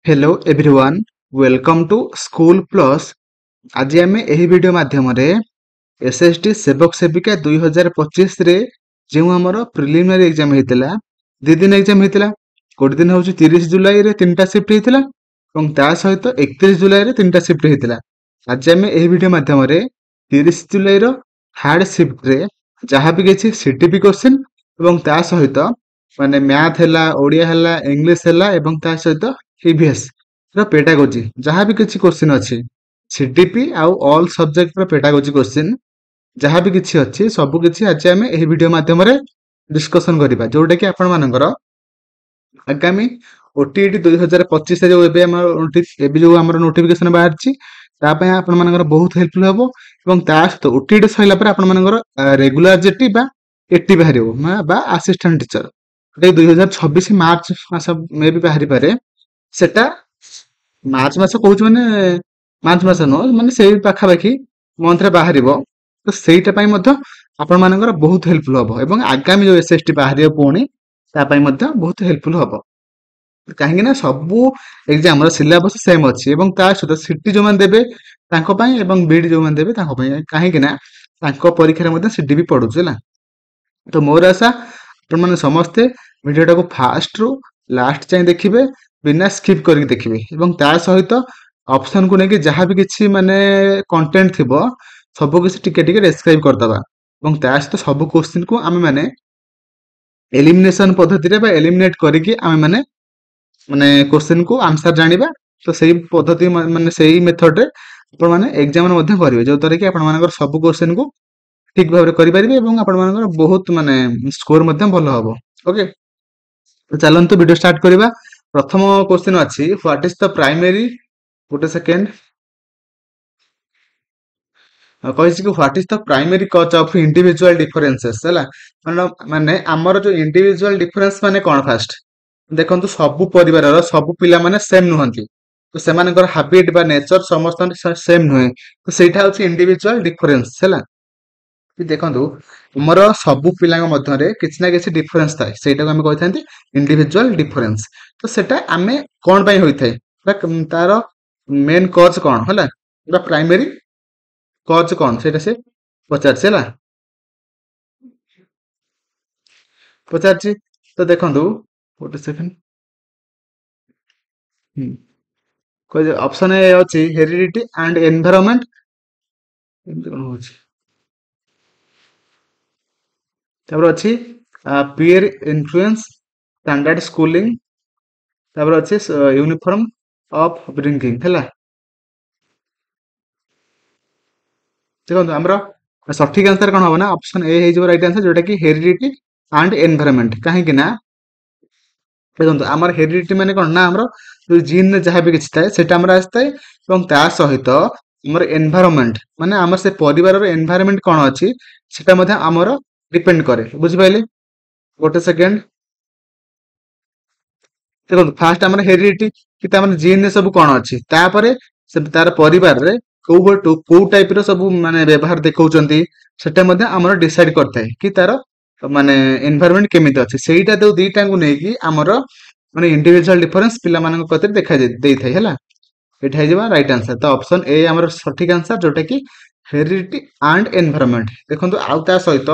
Hello everyone welcome to School Plus. आज आम यह वीडियो माध्यम एसएसटी सेवक सेविका 2025 रे जो आमर प्रिलिमिनारी एग्जाम होता दी दिन एग्जाम होता गोटे दिन हूँ 30 जुलाई रे 3टा शिफ्ट होता और ता सहित 31 जुलाई रे 3टा शिफ्ट होता। आज आम यह वीडियो माध्यम 30 जुलाई रो थर्ड शिफ्ट रे जहाँ भी किसी सीटीपी क्वेश्चन और ता सहित माने मैथ है, ओडिया है, इंग्लिश है एवं ता सहित ईवीएस ର पेडागोजी जहाँ भी किसी क्वेश्चन अच्छी सीटीपी आउ ऑल सब्जेक्ट ର पेडागोजी क्वेश्चन जहाँ भी किसी अच्छी सब किसी आज आम यह वीडियो माध्यम डिस्कसन करवा जोटा कि आपण मानकर आगामी ओटीईटी 2025 जो नोटिफिकेशन बाहर आपण मानकर बहुत हेल्पफुल हम और ता सहित ओटीईटी सरला आपण मानकर रेगुलर जेटी बा एटी बाहर असिस्टेंट टीचर 2026 मार्च मास मे भी बाहरी पारे सेटा मार्च मास कहूँ मैंने मार्च मास नुह मैंने से पाखापाखि मंथ बाहर तो सहीटा आपण मानकर बहुत हेल्पफुल हम एवं आगामी जो एसएसटी बाहर पुणी तापाई बहुत हेल्पफुल हम कहीं सबू एग्जाम सिलेबस सेम अच्छी ता सहित सीटी जो मैंने देवे बीडी जो मैंने देवे कहीं परीक्षा सीटी भी पड़ूला। तो मोर आशा आपण मैंने समस्ते वीडियोटा को फास्ट रू लास्ट जाए देखिए बिना स्किप करके देखिए एवं ता सहित ऑप्शन को लेकिन जहाँ भी किसी माने कंटेंट थी सब किसी टिके टिके डिस्क्राइब करदबा और ता सहित सब क्वेश्चन को आम मैंने एलिमिनेशन पद्धति रे एलिमिनेट करके आम मैंने माने क्वेश्चन को आंसर जानिबा। तो सही पद्धति माने सही मेथड रे आपण माने एग्जाम मध्ये करिवे जो तरह कि आपण मानकर सब क्वेश्चन को ठीक भाव करि परिबे एवं आपण मानकर बहुत माने स्कोर मध्ये भलो हबो। ओके तो चलंतु वीडियो स्टार्ट करिबा। प्रथम क्वेश्चन अछि व्हाट इज द प्राइमरी गोटे सेकेंड कहिछि कि what is the primary cause of individual differences हला माने हमर जो इंडिविजुअल डिफरेंस माने कोन फास्ट देखंतु सब परिवार रो सब पिला माने सेम नुहंती तो सेमानकर हैबिट बा नेचर समस्त सेम नुहे तो सेटा होछि इंडिविजुअल डिफरेंस हला कि देखंतु हमर सब पिला मध्य रे किछ ना किछ डिफरेंस थाए सेटा को हम कहिथांती इंडिविजुअल डिफरेंस। तो सेटा आमे कोन पई होई थाए तार मेन कॉज कोन हला बा प्राइमरी कॉज कोन सेटा से पचारछि हला पचारछि। तो देखंतु गोटे सेकंड कोइ ऑप्शन ए अछि हेरिडिटी एंड एनवायरनमेंट एमति कोन होछि तापर अच्छी पीयर इन्फ्लुएंस स्टैंडर्ड स्कूलिंग तापर अच्छी यूनिफॉर्म ऑफ ब्रिंगिंग है देखो आमर सठिक आंसर कौन हम ना ऑप्शन ए हो राइट आंसर जोटा कि हेरिडिटी एंड एनवायरनमेंट कहीं देखो आमर हेरिडिटी माने कौन ना आमर जो जीन जहाँ भी किसी थाए सेटा आमर आसताए और ता सहित आमर एनवायरनमेंट माने आमर से परिवार एनवायरनमेंट कौन अच्छी सेटा मध्ये आमर डिपेंड करे बुझी पाइले गोटे सेकेंड देखो फास्ट आमर हेरिडिटी कि तामर जीन रे सब कौन अच्छी तापर से तार परिवार रे को टाइप रो सब माने व्यवहार देखौचंती सेटा मध्ये आमर डिसाइड करथाय कि तार माने एनवायरनमेंट केमिति अछि सेटा दो दीटा को नै कि आमर माने इंडिविजुअल डिफरेंस पिला मानन कते देखा देई थाय हला एठा हिजबा राइट आंसर। तो ऑप्शन ए आमर सठिक आंसर जोटा कि हेरिडिटी एंड एनवायरनमेंट देखंतु आउ ता सहित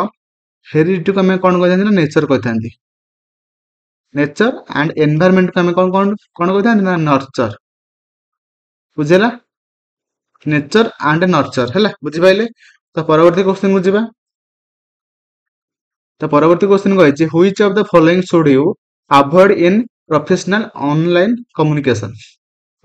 हेरिडिटी को हमें कौन कहते हैं नेचर कहते हैं नेचर एंड एनवायरनमेंट को हमें कौन कौन कौन कहते हैं ना नर्चर बुझेला नेचर एंड नर्चर है बुझी पाइले। तो परवर्ती क्वेश्चन को जीवा। तो परवर्ती क्वेश्चन कहिछि which of the following should you avoid in professional online communication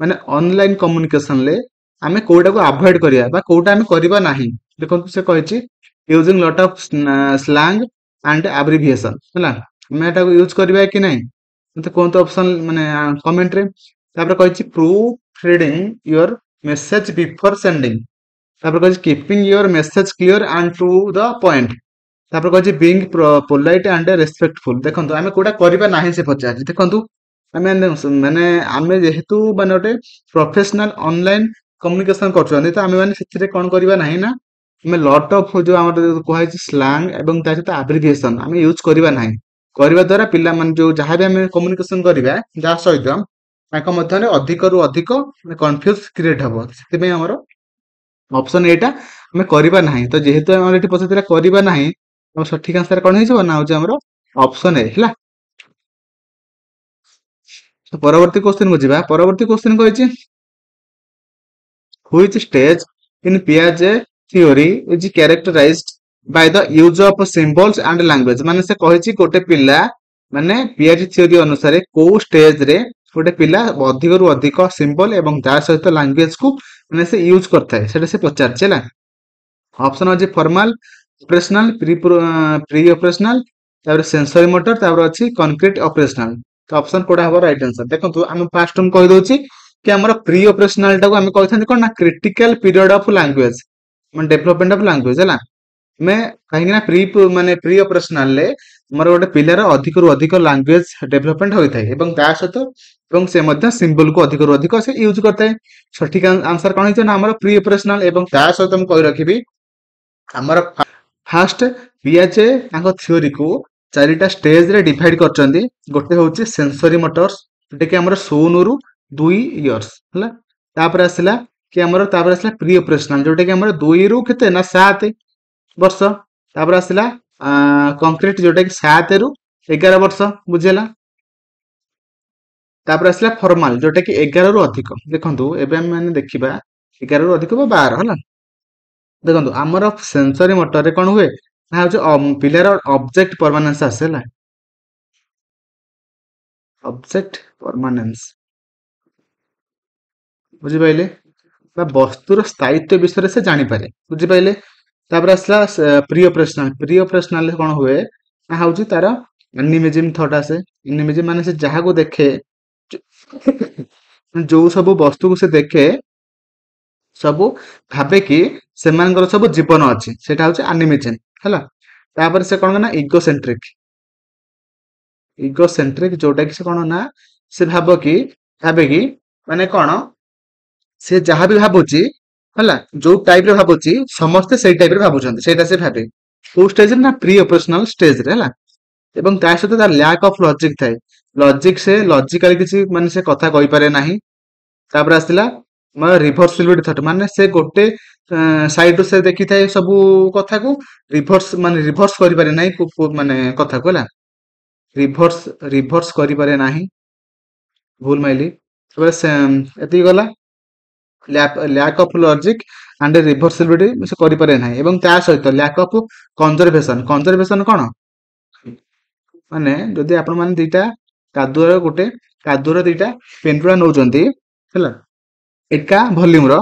माने ऑनलाइन कम्युनिकेशन ले आमे कोडा को अवॉइड करिया बा कोडा आमे करिबा नाही देखंतु से कहिछि using lot of slang and abbreviation हला मैं एटा को यूज करबा कि नहीं मते कोन तो ऑप्शन माने कमेंट रे तापर कहिछि proof reading your message before sending तापर कहिछि keeping your message clear and to the point तापर कहिछि बीइंग पोलाइट एंड रेस्पेक्टफुल देखंतु आमे कोडा करबा नाही से पचाछि देखंतु आमे माने आमे जेहेतु माने ओटे प्रोफेशनल ऑनलाइन कम्युनिकेशन करछन तो आमे माने सेथिरे कोन करबा नाही ना हमें लॉट ऑफ जो आम कहुई स्लैंग एवं ता सहित एब्रिविएशन आम यूज करबा नाही करबा द्वारा पिला मन जो जहाँ भी आम कम्युनिकेशन करबा जा सहित ତାଙ୍କ ମଧ୍ୟରେ ଅଧିକରୁ ଅଧିକ କନଫ୍ୟୁଜ କ୍ରିଏଟ ହବ। ସେଥିପାଇଁ ଆମର ଅପସନ ଏଟା ଆମେ କରିବା ନାହିଁ। ତ ଯେହେତୁ ଆମର ଏଠି ପଚାରିଥିଲା କରିବା ନାହିଁ, ଆମ ସଠିକ ଆନ୍ସର କଣ ହେଇଯିବ ନା ହଉଛି ଆମର ଅପସନ ଏ ହେଲା। ତ ପରବର୍ତ୍ତୀ କ୍ୱେଶ୍ଚନ କୁ ଯିବା। ପରବର୍ତ୍ତୀ କ୍ୱେଶ୍ଚନ କହିଛି which stage in Piaget theory is characterized by the use of symbols and language। ମାନେ ସେ କହିଛି ଗୋଟେ ପିଲା ମାନେ Piaget theory ଅନୁସାରେ କୋଉ ଷ୍ଟେଜ ରେ ଗୋଟେ ପିଲା ଅଧିକରୁ ଅଧିକ ସିମ୍ବଲ ଏବଂ ତା ସହିତ ଲାଙ୍ଗୁଏଜ କୁ ମାନେ ସେ ୟୁଜ କରିଥାଏ, ସେଟା ସେ ପଚାରିଛି ହେଲା। ଅପସନ ଅଛି ଫର୍ମାଲ, ଅପରେସନାଲ, ପ୍ରି ଅପରେସନାଲ, ତାପରେ ସେନ୍ସରି ମୋଟର, ତାପରେ ଅଛି କନକ୍ରିଟ ଅପରେସନାଲ। ତ ଅପସନ କୋଉଟା ହବ ରାଇଟ ଆନ୍ସର? ଦେଖନ୍ତୁ ଆମେ ଫାଷ୍ଟ ମୁଁ କହିଦଉଛି କି ଆମର ପ୍ରି ଅପରେସନାଲ ଟାକୁ ଆମେ କହିଥାନ୍ତି କଣ ନା କ୍ରିଟିକାଲ ପିରିୟଡ ଅଫ ଲାଙ୍ଗୁଏଜ, ମାନେ ଡେଭଲପମେଣ୍ଟ ଅଫ ଲାଙ୍ଗୁଏଜ ହେଲା। ଆମେ କାହିଁକି ନା ପ୍ରି ଅପରେସନାଲ ରେ ଆମର ଗୋଟେ ପିଲାର ଅଧିକରୁ ଅଧିକ ଲାଙ୍ଗୁଏଜ ଡେଭଲପମେଣ୍ଟ ହୋଇଥାଏ ଏବଂ ତା ସହିତ ଏବଂ ସେ ମଧ୍ୟ ସିମ୍ବଲ କୁ ଅଧିକରୁ ଅଧିକ ସେ ୟୁଜ କରିଥାଏ। ସଠିକ ଆନ୍ସର କଣ ହେଇଛି ନା ଆମର ପ୍ରି ଅପରେସନାଲ। ଏବଂ ତା ସହିତ ମୁଁ କହି ରଖିବି ଆମର ଫାଷ୍ଟ ପିଆଜେ ତାଙ୍କ ଥିଓରିକୁ ଚାରିଟା ଷ୍ଟେଜ ରେ ଡିଭାଇଡ କରିଛନ୍ତି। ଗୋଟେ ହଉଛି ସେନ୍ସରି ମୋଟର୍ସ, ଯୋଉଟା କି ଆମର 0 ରୁ 2 ଇୟର୍ସ ହେଲା। ତାପରେ ଆସିଲା ପ୍ରି ଅପରେସନାଲ, ଯୋଉଟା କି ଆମର 2 ରୁ କେତେ ନା 7 ବର୍ଷ। ତାପରେ ଆସିଲା କଂକ୍ରିଟ, ଯୋଉଟା କି 7 ରୁ 11 ବର୍ଷ, ବୁଝିହେଲା। ତାପରେ ଆସିଲା ଫର୍ମାଲ, ଯୋଉଟା କି 11 ରୁ ଅଧିକ। ଦେଖନ୍ତୁ ଏବେ ଆମେ ମାନେ ଦେଖିବା 11 ରୁ ଅଧିକ ବା 12 ହେଲା। ଦେଖନ୍ତୁ ଆମର ସେନ୍ସରି ମୋଟରରେ କଣ ହୁଏ ନା ହଉଛି ପିଲାର ଅବଜେକ୍ଟ ପରମାନେନ୍ସ ଆସେ ହେଲା। ଅବଜେକ୍ଟ ପରମାନେନ୍ସ ବୁଝିପାରିଲେ, ବା ବସ୍ତୁର ସ୍ଥାୟିତ୍ୱ ବିଷୟରେ ସେ ଜାଣିପାରେ, ବୁଝିପାରିଲେ। ତାପରେ ଆସିଲା ପ୍ରି ଅପରେସନାଲ। ପ୍ରି ଅପରେସନାଲ କଣ ହୁଏ ନା ହଉଛି ତାର ଆନିମିଜିମ ଥଟ୍ ଆସେ। ଆନିମିଜିମ ମାନେ ସେ ଯାହାକୁ ଦେଖେ, ଯୋଉ ସବୁ ବସ୍ତୁକୁ ସେ ଦେଖେ ସବୁ ଭାବେ କି ସେମାନଙ୍କର ସବୁ ଜୀବନ ଅଛି, ସେଇଟା ହଉଛି ଆନିମିଜିମ ହେଲା। ତାପରେ ସେ କଣ ନା ଇଗୋସେଣ୍ଟ୍ରିକ। ଇଗୋସେଣ୍ଟ୍ରିକ ଯୋଉଟା କି ସେ କଣ ନା ସେ ଭାବେ କି ମାନେ କଣ ସେ ଯାହା ବି ଭାବୁଛି ହେଲା, ଯୋଉ ଟାଇପ ରେ ଭାବୁଛି ସମସ୍ତେ ସେଇ ଟାଇପ ରେ ଭାବୁଛନ୍ତି, ସେଇଟା ସେ ଭାବେ। କୋଉ ଷ୍ଟେଜରେ ନା ପ୍ରି ଅପରେସନାଲ ଷ୍ଟେଜରେ ହେଲା। ଏବଂ ତା ସହିତ ତାର ଲ୍ୟାକ୍ ଅଫ ଲଜିକ ଥାଏ। ଲଜିକ ସେ ଲଜିକାଲି କିଛି ମାନେ ସେ କଥା କହିପାରେ ନାହିଁ। ତାପରେ ଆସିଲା ରିଭର୍ସିବିଲିଟି ଥଟ୍, ମାନେ ସେ ଗୋଟେ ସାଇଡରୁ ସେ ଦେଖିଥାଏ ସବୁ କଥାକୁ ରିଭର୍ସ କରିପାରେ ନାହିଁ ମାନେ କଥାକୁ ହେଲା। ରିଭର୍ସ କରିପାରେ ନାହିଁ, ଭୁଲ ମାଇଲି। ଏତିକି ଗଲା ଲ୍ୟାକ୍ ଅଫ ଲଜିକ ଆଣ୍ଡ ରିଭର୍ସିବିଲିଟି ସେ କରିପାରେ ନାହିଁ। ଏବଂ ତା ସହିତ ଲ୍ୟାକ୍ ଅଫ କନଜରଭେସନ। କନଜରଭେସନ କଣ ମାନେ ଯଦି ଆପଣ ମାନେ କାଦୁଅର ଦିଟା ପେଣ୍ଡୁଳା ନଉଛନ୍ତି ହେଲା, ଏକା ଭଲ୍ୟୁମ ର,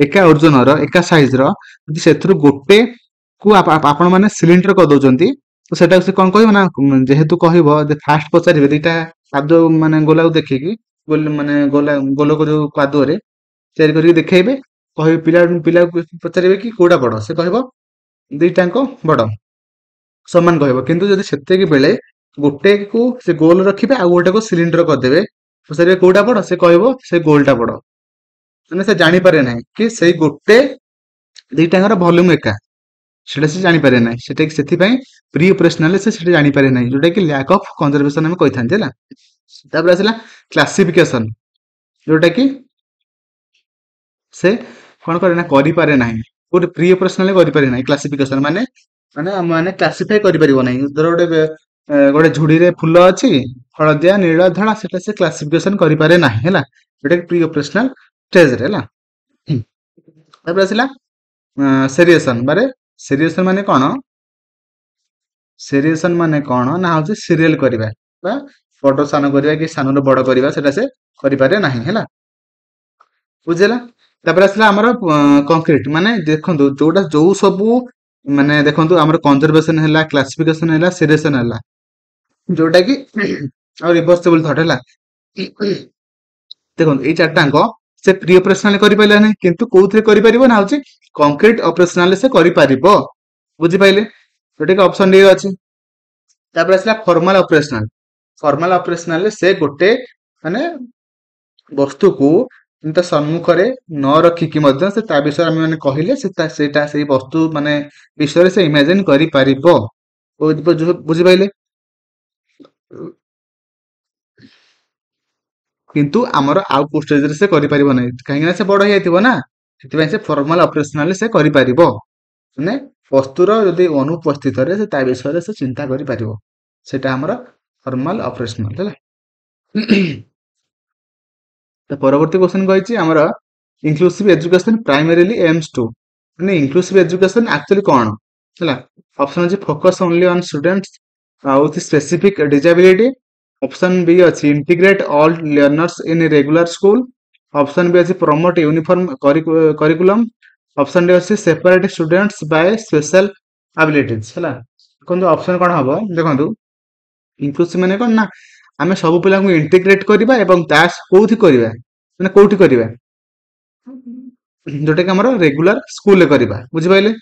ଏକା ଓଜନର, ଏକା ସାଇଜ ର, ଯଦି ସେଥିରୁ ଗୋଟେ କୁ ଆପଣ ମାନେ ସିଲିଣ୍ଡର କରିଦଉଛନ୍ତି, ତ ସେଟା ସେ କଣ କହିବ ନା ଯେହେତୁ କହିବ ଫାଷ୍ଟ ପଚାରିବେ ଦିଟା କାଦୁଅ ମାନେ ଗୋଲାକୁ ଦେଖିକି ମାନେ ଗୋଲକ ଯୋଉ କାଦୁଅରେ ତିଆରି କରିକି ଦେଖେଇବେ, କହିବେ ପିଲାକୁ ପଚାରିବେ କି କୋଉଟା ବଡ, ସେ କହିବ ଦିଟାଙ୍କ ବଡ ସମାନ କହିବ। କିନ୍ତୁ ଯଦି ସେତିକି ବେଳେ ଗୋଟେ କୁ ସେ ଗୋଲ ରଖିବେ ଆଉ ଗୋଟେକୁ ସିଲିଣ୍ଡର କରିଦେବେ, ପଚାରିବେ କୋଉଟା ବଡ, ସେ କହିବ ସେ ଗୋଲଟା ବଡ। ମାନେ ସେ ଜାଣିପାରେ ନାହିଁ କି ସେଇ ଗୋଟେ ଦିଟାଙ୍କର ଭଲ୍ୟୁମ ଏକା, ସେଟା ସେ ଜାଣିପାରେ ନାହିଁ। ସେଟା ସେଥିପାଇଁ ପ୍ରି ଅପରେସନାଲ ସେ ସେଟା ଜାଣିପାରେ ନାହିଁ, ଯୋଉଟା କି ଲ୍ୟାକ୍ ଅଫ କନଜରଭେସନ ଆମେ କହିଥାନ୍ତି ହେଲା। ତାପରେ ଆସିଲା କ୍ଲାସିଫିକେସନ, ଯୋଉଟା କି ସେ କଣ କରେ ନା କରିପାରେ ନାହିଁ। ଗୋଟେ ପ୍ରି ଅପରେସନାଲ କରିପାରେ ନାହିଁ କ୍ଲାସିଫିକେସନ, ମାନେ ମାନେ କ୍ଲାସିଫାଇ କରିପାରିବ ନାହିଁ। ଧର ଗୋଟେ ଝୁଡିରେ ଫୁଲ ଅଛି, ହଳଦିଆ, ନୀଳ, ଧଳା, ସେଟା ସେ କ୍ଲାସିଫିକେସନ କରିପାରେ ନାହିଁ ହେଲା। ଯୋଉଟା କି ପ୍ରି ଅପରେସନାଲ ଷ୍ଟେଜରେ ହେଲା। ତାପରେ ଆସିଲା ସେରିଏସନ। ସେରିଏସନ ମାନେ କଣ? ସେରିଏସନ ମାନେ କଣ ନା ହଉଛି ସିରିଏଲ କରିବା ବା ବଡ ସାନ କରିବା କି ସାନରୁ ବଡ କରିବା, ସେଟା ସେ କରିପାରେ ନାହିଁ ହେଲା, ବୁଝିଲା। ତାପରେ ଆସିଲା ଆମର କଂକ୍ରିଟ। ମାନେ ଦେଖନ୍ତୁ ଯୋଉ ସବୁ ମାନେ ଦେଖନ୍ତୁ ଆମର କନଜରଭେସନ ହେଲା, କ୍ଲାସିଫିକେସନ ହେଲା, ସେରିଏସନ ହେଲା, ଯୋଉଟା କି ଆଉ ରିଭର୍ସିବଲ ଥଟ୍ ହେଲା। ଦେଖନ୍ତୁ ଏଇ ଚାରିଟାଙ୍କ ସେ ପ୍ରି ଅପରେସନାଲ କରିପାରିଲା ନାହିଁ, କିନ୍ତୁ କୋଉଥିରେ କରିପାରିବ ନା ହଉଛି କଂକ୍ରିଟ ଅପରେସନାଲ ସେ କରିପାରିବ, ବୁଝିପାରିଲେ। ଯୋଉଟା କି ଅପସନ ଡି ଅଛି। ତାପରେ ଆସିଲା ଫର୍ମାଲ ଅପରେସନାଲ। ଫର୍ମାଲ ଅପରେସନାଲ ସେ ଗୋଟେ ମାନେ ବସ୍ତୁକୁ ତା ସମ୍ମୁଖରେ ନ ରଖିକି ମଧ୍ୟ ସେ ତା ବିଷୟରେ ଆମେ ମାନେ କହିଲେ ସେଇଟା ସେଇ ବସ୍ତୁ ମାନେ ବିଷୟରେ ସେ ଇମାଜିନ କରିପାରିବ, ବୁଝିପାରିଲେ। କିନ୍ତୁ ଆମର ଆଉ କୋଉ ଷ୍ଟେଜରେ ସେ କରିପାରିବ ନାହିଁ, କାହିଁକି ନା ସେ ବଡ ହେଇଯାଇଥିବ ନା। ସେଥିପାଇଁ ସେ ଫର୍ମାଲ ଅପରେସନାଲ ସେ କରିପାରିବ, ମାନେ ବସ୍ତୁର ଯଦି ଅନୁପସ୍ଥିତରେ ସେ ତା ବିଷୟରେ ସେ ଚିନ୍ତା କରିପାରିବ। ସେଟା ଆମର ଫର୍ମାଲ ଅପରେସନାଲ ହେଲା। ତ ପରବର୍ତ୍ତୀ କ୍ୱେଶ୍ଚନ କହିଛି ଆମର inclusive education primarily aims to, ମାନେ ଇନକ୍ଲୁସିଭ ଏଜୁକେସନ ଆକ୍ଚୁଆଲି କଣ ହେଲା। ଅପସନ ଅଛି focus only on students with specific disability. Option B ଅଛି integrate all learners in regular school. Option B ଅଛି promote uniform curriculum. Option D ଅଛି separate students by special abilities ହେଲା। ଦେଖନ୍ତୁ option କଣ ହବ, ଦେଖନ୍ତୁ ଇନକ୍ଲୁସିଭ ମାନେ କଣ ନା ଆମେ ସବୁ ପିଲାଙ୍କୁ ଇଣ୍ଟିଗ୍ରେଟ କରିବା ଏବଂ ତା କୋଉଠି କରିବା, ମାନେ କୋଉଠି କରିବା, ଯୋଉଟା କି ଆମର ରେଗୁଲାର ସ୍କୁଲରେ କରିବା, ବୁଝିପାରିଲେ।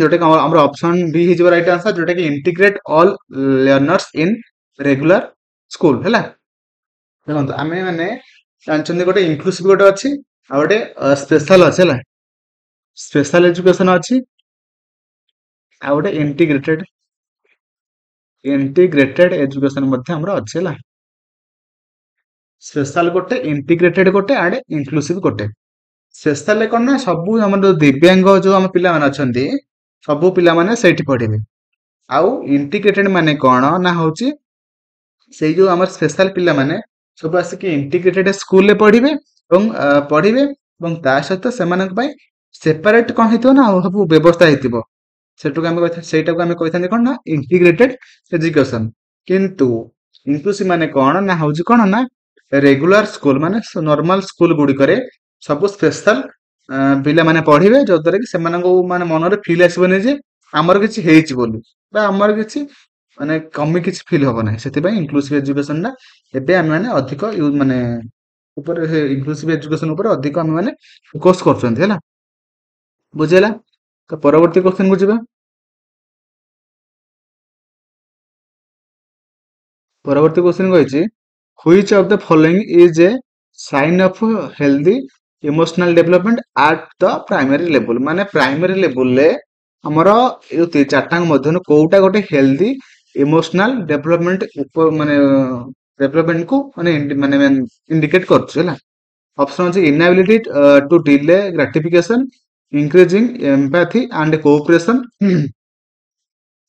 ଯୋଉଟା କି ଆମର ଅପସନ ଡି ହେଇଯିବ ରାଇଟ୍ ଆନ୍ସର, ଯୋଉଟା କି integrate all learners in regular school ହେଲା। ଦେଖନ୍ତୁ ଆମେ ମାନେ ଜାଣିଛନ୍ତି ଗୋଟେ ଇନକ୍ଲୁସିଭ ଗୋଟେ ଅଛି ଆଉ ଗୋଟେ ସ୍ପେଶାଲ ଅଛି ହେଲା। ସ୍ପେଶାଲ ଏଜୁକେସନ ଅଛି ଆଉ ଗୋଟେ ଇଣ୍ଟିଗ୍ରେଟେଡ ଏଜୁକେସନ ମଧ୍ୟ ଆମର ଅଛି ହେଲା। ସ୍ପେଶାଲ ଗୋଟେ, ଇଣ୍ଟିଗ୍ରେଟେଡ ଗୋଟେ, ଆଡେ ଇନକ୍ଲୁସିଭ ଗୋଟେ। ସ୍ପେଶାଲରେ କଣ ନା ସବୁ ଆମର ଯୋଉ ଦିବ୍ୟାଙ୍ଗ ଯୋଉ ଆମ ପିଲାମାନେ ଅଛନ୍ତି ସବୁ ପିଲାମାନେ ସେଇଠି ପଢିବେ। ଆଉ ଇଣ୍ଟିଗ୍ରେଟେଡ ମାନେ କଣ ନା ହଉଛି ସେଇ ଯୋଉ ଆମର ସ୍ପେଶାଲ ପିଲାମାନେ ସବୁ ଆସିକି ଇଣ୍ଟିଗ୍ରେଟେଡ ସ୍କୁଲରେ ପଢିବେ ଏବଂ ତା ସହିତ ସେମାନଙ୍କ ପାଇଁ ସେପାରେଟ କଣ ହେଇଥିବ ନା ଆଉ ସବୁ ବ୍ୟବସ୍ଥା ହେଇଥିବ। ସେଇଟାକୁ ଆମେ କହିଥାନ୍ତି କଣ ନା ଇଣ୍ଟିଗ୍ରେଟେଡ ଏଜୁକେସନ। କିନ୍ତୁ ଇନକ୍ଲୁସିଭ ମାନେ କଣ ନା ହଉଛି କଣ ନା ରେଗୁଲାର ସ୍କୁଲ, ମାନେ ନର୍ମାଲ ସ୍କୁଲ ଗୁଡିକରେ ସବୁ ସ୍ପେଶାଲ ପିଲାମାନେ ପଢିବେ, ଯୋଉଦ୍ୱାରା କି ସେମାନଙ୍କୁ ମାନେ ମନରେ ଫିଲ୍ ଆସିବନି ଯେ ଆମର କିଛି ହେଇଛି ବୋଲି, ବା ଆମର କିଛି ମାନେ କମି କିଛି ଫିଲ୍ ହବ ନାହିଁ। ସେଥିପାଇଁ ଇନକ୍ଲୁସିଭ ଏଜୁକେସନ ଟା ଏବେ ଆମେ ମାନେ ଅଧିକ ମାନେ ଉପରେ ଇନକ୍ଲୁସିଭ ଏଜୁକେସନ ଉପରେ ଅଧିକ ଆମେ ମାନେ ଫୋକସ କରୁଛନ୍ତି ହେଲା, ବୁଝିହେଲା। ତ ପରବର୍ତ୍ତୀ କ୍ୱେଶ୍ଚନ କୁ ଯିବା। ପରବର୍ତ୍ତୀ କ୍ୱେଶ୍ଚନ କହିଛି which of the following is a sign of healthy emotional development at the primary level, ମାନେ ପ୍ରାଇମେରୀ ଲେବୁଲରେ ଆମର ଏଇ ଚାରିଟାଙ୍କ ମଧ୍ୟରୁ କୋଉଟା ଗୋଟେ ହେଲ୍ଦି ଇମୋସନାଲ ଡେଭଲପମେଣ୍ଟ ମାନେ ଡେଭଲପମେଣ୍ଟକୁ ମାନେ ଇଣ୍ଡିକେଟ କରୁଛି ହେଲା। ଅପସନ ଅଛି inability to delay gratification, increasing empathy and cooperation,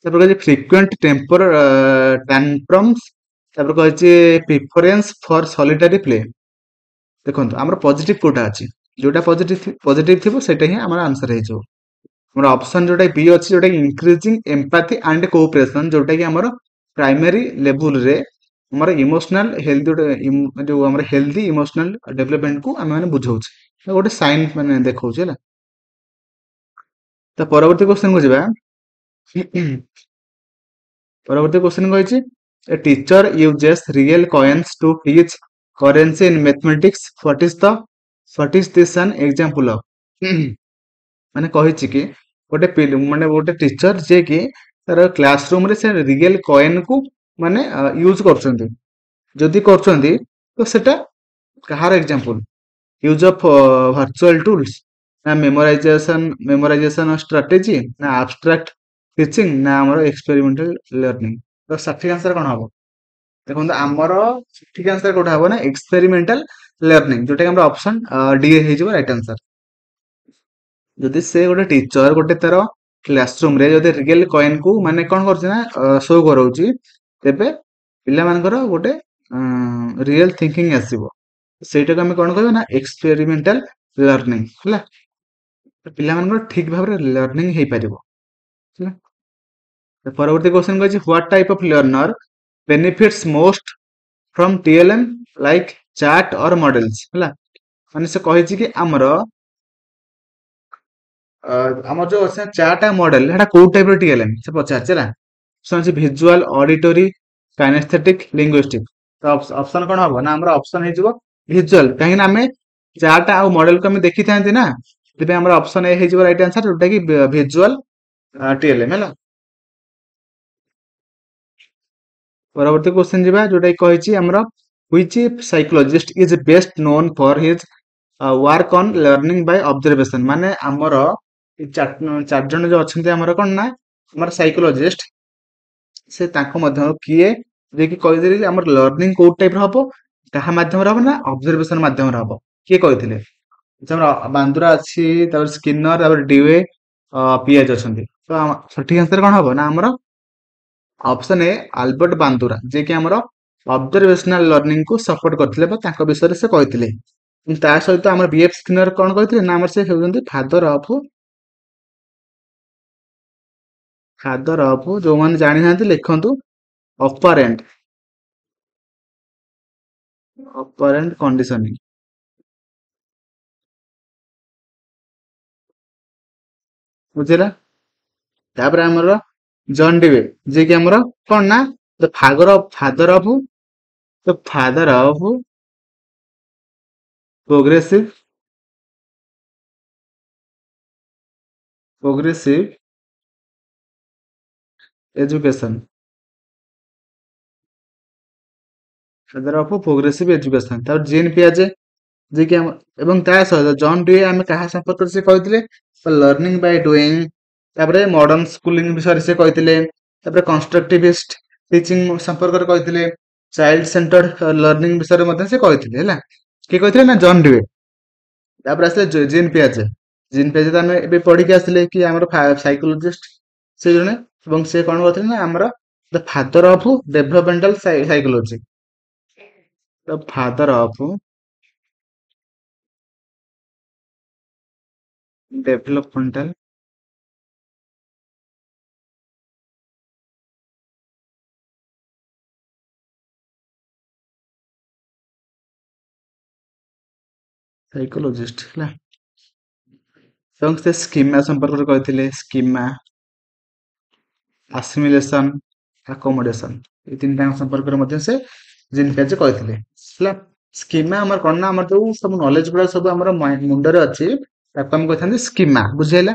ତାପରେ କହିଛି ଫ୍ରିକ୍ୱେଣ୍ଟ ଟେମ୍ପର ଟାନ୍ଟ୍ରମ୍ସ, ତାପରେ କହିଛି ପ୍ରିଫରେନ୍ସ ଫର ସଲିଟାରୀ ପ୍ଲେ। ଦେଖନ୍ତୁ ଆମର ପଜିଟିଭ କୋଉଟା ଅଛି, ଯୋଉଟା ପଜିଟିଭ ଥିବ ସେଇଟା ହିଁ ଆମର ଆନ୍ସର ହେଇଯିବ। ଆମର ଅପସନ ଯୋଉଟା ବି ଅଛି ଯୋଉଟା କି ଇନକ୍ରିଜିଂ ଏମ୍ପାଥି ଆଣ୍ଡ କୋଅପରେସନ, ଯୋଉଟା କି ଆମର ପ୍ରାଇମେରୀ ଲେବୁଲରେ ଆମର ଇମୋସନାଲ ହେଲ୍ଦି ଯୋଉ ଆମର ହେଲ୍ଦି ଇମୋସନାଲ ଡେଭଲପମେଣ୍ଟକୁ ଆମେ ମାନେ ବୁଝାଉଛେ, ଗୋଟେ ସାଇନ୍ ମାନେ ଦେଖାଉଛି ହେଲା। ତ ପରବର୍ତ୍ତୀ କ୍ୱେଶ୍ଚନକୁ ଯିବା। ପରବର୍ତ୍ତୀ କ୍ୱେଶ୍ଚନ କହିଛି a teacher uses real coins to teach currency in mathematics, what is this an example of. ମାନେ କହିଛି କି ଗୋଟେ ଟିଚର ଯିଏ କି ତାର କ୍ଲାସ ରୁମ ରେ ସେ ରିଏଲ କଏନ କୁ ମାନେ ୟୁଜ କରୁଛନ୍ତି, ଯଦି କରୁଛନ୍ତି ତ ସେଟା କାହାର example, use of virtual tools, ନା ମେମୋରାଇଜେସନ ଷ୍ଟ୍ରାଟେଜି, ନା ଆବଷ୍ଟ୍ରାକ୍ଟ ଟିଚିଂ, ନା ଆମର ଏକ୍ସପେରିମେଣ୍ଟାଲ ଲର୍ନିଂ। ତ ସଠିକ ଆନ୍ସର କଣ ହବ, ଦେଖନ୍ତୁ ଆମର ସଠିକ ଆନ୍ସର କୋଉଟା ହବ ନା ଏକ୍ସପେରିମେଣ୍ଟାଲ ଲର୍ନିଂ, ଯୋଉଟା କି ଆମର ଅପସନ ଡି ହେଇଯିବ ରାଇଟ୍ ଆନ୍ସର। ଯଦି ସେ ଗୋଟେ ଟିଚର ଗୋଟେ ତାର କ୍ଲାସରୁମ ରେ ଯଦି ରିଏଲ କଏନ କୁ ମାନେ କଣ କରୁଛି ନା ଶୋ କରାଉଛି, ତେବେ ପିଲାମାନଙ୍କର ଗୋଟେ ରିଏଲ ଥିଙ୍କିଂ ଆସିବ। ସେଇଟାକୁ ଆମେ କଣ କହିବା ନା ଏକ୍ସପେରିମେଣ୍ଟାଲ ଲର୍ନିଂ ହେଲା। ପିଲାମାନଙ୍କର ଠିକ ଭାବରେ ଲର୍ନିଂ ହେଇପାରିବ ହେଲା। ପରବର୍ତ୍ତୀ କ୍ୱେଶ୍ଚନ କହିଛି what type of learner benefits most from TLM like chart or models ହେଲା। ମାନେ ସେ କହିଛି କି ଆମର ଯୋଉ ଅଛି ଚାର୍ଟ ଆଉ ମଡେଲ ସେଟା କୋଉ ଟାଇପ ର ଟିଏଲଏମ୍ ସେ ପଚାରିଛି ହେଲା। ଅପସନ ଅଛି ଭିଜୁଆଲ, ଅଡିଟୋରୀ, କାଇନେସ୍ଥେଟିକ, ଲିଙ୍ଗୁଇଷ୍ଟିକ। ତ ଅପସନ କଣ ହବ ନା ଆମର ଅପସନ ହେଇଯିବ ଭିଜୁଆଲ, କାହିଁକି ନା ଆମେ ଚାର୍ଟ ଆଉ ମଡେଲକୁ ଆମେ ଦେଖିଥାନ୍ତି ନା, ସେଥିପାଇଁ ଆମର ଅପସନ ଏ ହେଇଯିବ ରାଇଟ୍ ଆନ୍ସର, ଯୋଉଟା କି ଭିଜୁଆଲ ଟିଏଲଏମ୍ ହେଲା। ପରବର୍ତ୍ତୀ କ୍ୱେଶ୍ଚନ ଯିବା, ଯୋଉଟା କି କହିଛି ଆମର which psychologist is best known for his work on learning by observation, ମାନେ ଆମର ଚାରି ଜଣ ଯୋଉ ଅଛନ୍ତି ଆମର କଣ ନା ଆମର ସାଇକୋଲୋଜିଷ୍ଟ, ସେ ତାଙ୍କ ମଧ୍ୟରୁ କିଏ ଯିଏକି କହିଦେଲେ ଆମର ଲର୍ନିଂ କୋଉ ଟାଇପ ର ହବ, କାହା ମାଧ୍ୟମରେ ହବ ନା ଅବଜରଭେସନ ମାଧ୍ୟମରେ ହବ। କିଏ କହିଥିଲେ? ଆମର ବାନ୍ଦୁରା ଅଛି, ତାପରେ ସ୍କିନର, ତାପରେ ଡିୱେ, ପିଆଜ ଅଛନ୍ତି। ତ ସଠିକ ଆନ୍ସର କଣ ହବ ନା ଆମର ଅପସନ ଏ ଆଲବର୍ଟ ବାନ୍ଦୁରା, ଯିଏକି ଆମର ଅବଜରଭେସନାଲ ଲର୍ଣ୍ଣିଂ କୁ ସପୋର୍ଟ କରିଥିଲେ ବା ତାଙ୍କ ବିଷୟରେ ସେ କହିଥିଲେ। ତା ସହିତ ଆମର ବିଏଫ ସ୍କିନର କଣ କହିଥିଲେ ନା ଆମର ସେ ହେଉଛନ୍ତି ଫାଦର ଅଫ ଯୋଉମାନେ ଜାଣିନାହାନ୍ତି ଲେଖନ୍ତୁ ଅପରେଣ୍ଟ କଣ୍ଡିସନିଂ। ବୁଝିଲା? ତାପରେ ଆମର ଜନ୍ ଡିवे, ଯିଏକି ଆମର କଣ ନା ଫାଦର ଅଫ ପ୍ରୋଗ୍ରେସିଭ ଏଜୁକେସନ। ତାପରେ ଜିନ୍ ପିଆଜେ, ଯିଏକି ଆମ ଏବଂ ତା ସହିତ ଜନ୍ ଡିଏ ଆମେ କାହା ସମ୍ପର୍କରେ ସେ କହିଥିଲେ? Learning Bai doing. ତାପରେ ମଡର୍ନ ସ୍କୁଲିଂ ବିଷୟରେ ସେ କହିଥିଲେ। ତାପରେ କନଷ୍ଟ୍ରକ୍ଟିଭିଷ୍ଟ ଟିଚିଂ ସମ୍ପର୍କରେ କହିଥିଲେ। ଚାଇଲ୍ଡ ସେଣ୍ଟର୍ଡ ଲର୍ଣ୍ଣିଂ ବିଷୟରେ ମଧ୍ୟ ସେ କହିଥିଲେ ହେଲା। କିଏ କହିଥିଲେ ନା ଜନ୍ ଡିଏ। ତାପରେ ଆସିଲେ ଜିନ୍ ପିଆଜେ। ଜିନ୍ ପିଆଜେ ତ ଆମେ ଏବେ ପଢିକି ଆସିଲେ କି ଆମର ସାଇକୋଲୋଜିଷ୍ଟ ସେ ଜଣେ, ଏବଂ ସେ କଣ କରିଥିଲେ ନା ଆମର the father of developmental psychology. The father of developmental psychologist ହେଲା। ଏବଂ ସେ ସ୍କିମା ସମ୍ପର୍କରେ କହିଥିଲେ। ସ୍କିମା, ଆସିମିଲେସନ, ଆକୋମୋଡେସନ, ଏଇ ତିନିଟାଙ୍କ ସମ୍ପର୍କରେ ମଧ୍ୟ ସେ ଜିନ୍ ପିଆଜେ କହିଥିଲେ ହେଲା। ସ୍କିମା ଆମର କଣ ନା ଆମର ଯୋଉ ସବୁ ନଲେଜ ଗୁଡା ସବୁ ଆମର ମୁଣ୍ଡରେ ଅଛି ତାକୁ ଆମେ କହିଥାନ୍ତି ସ୍କିମା। ବୁଝିହେଲା?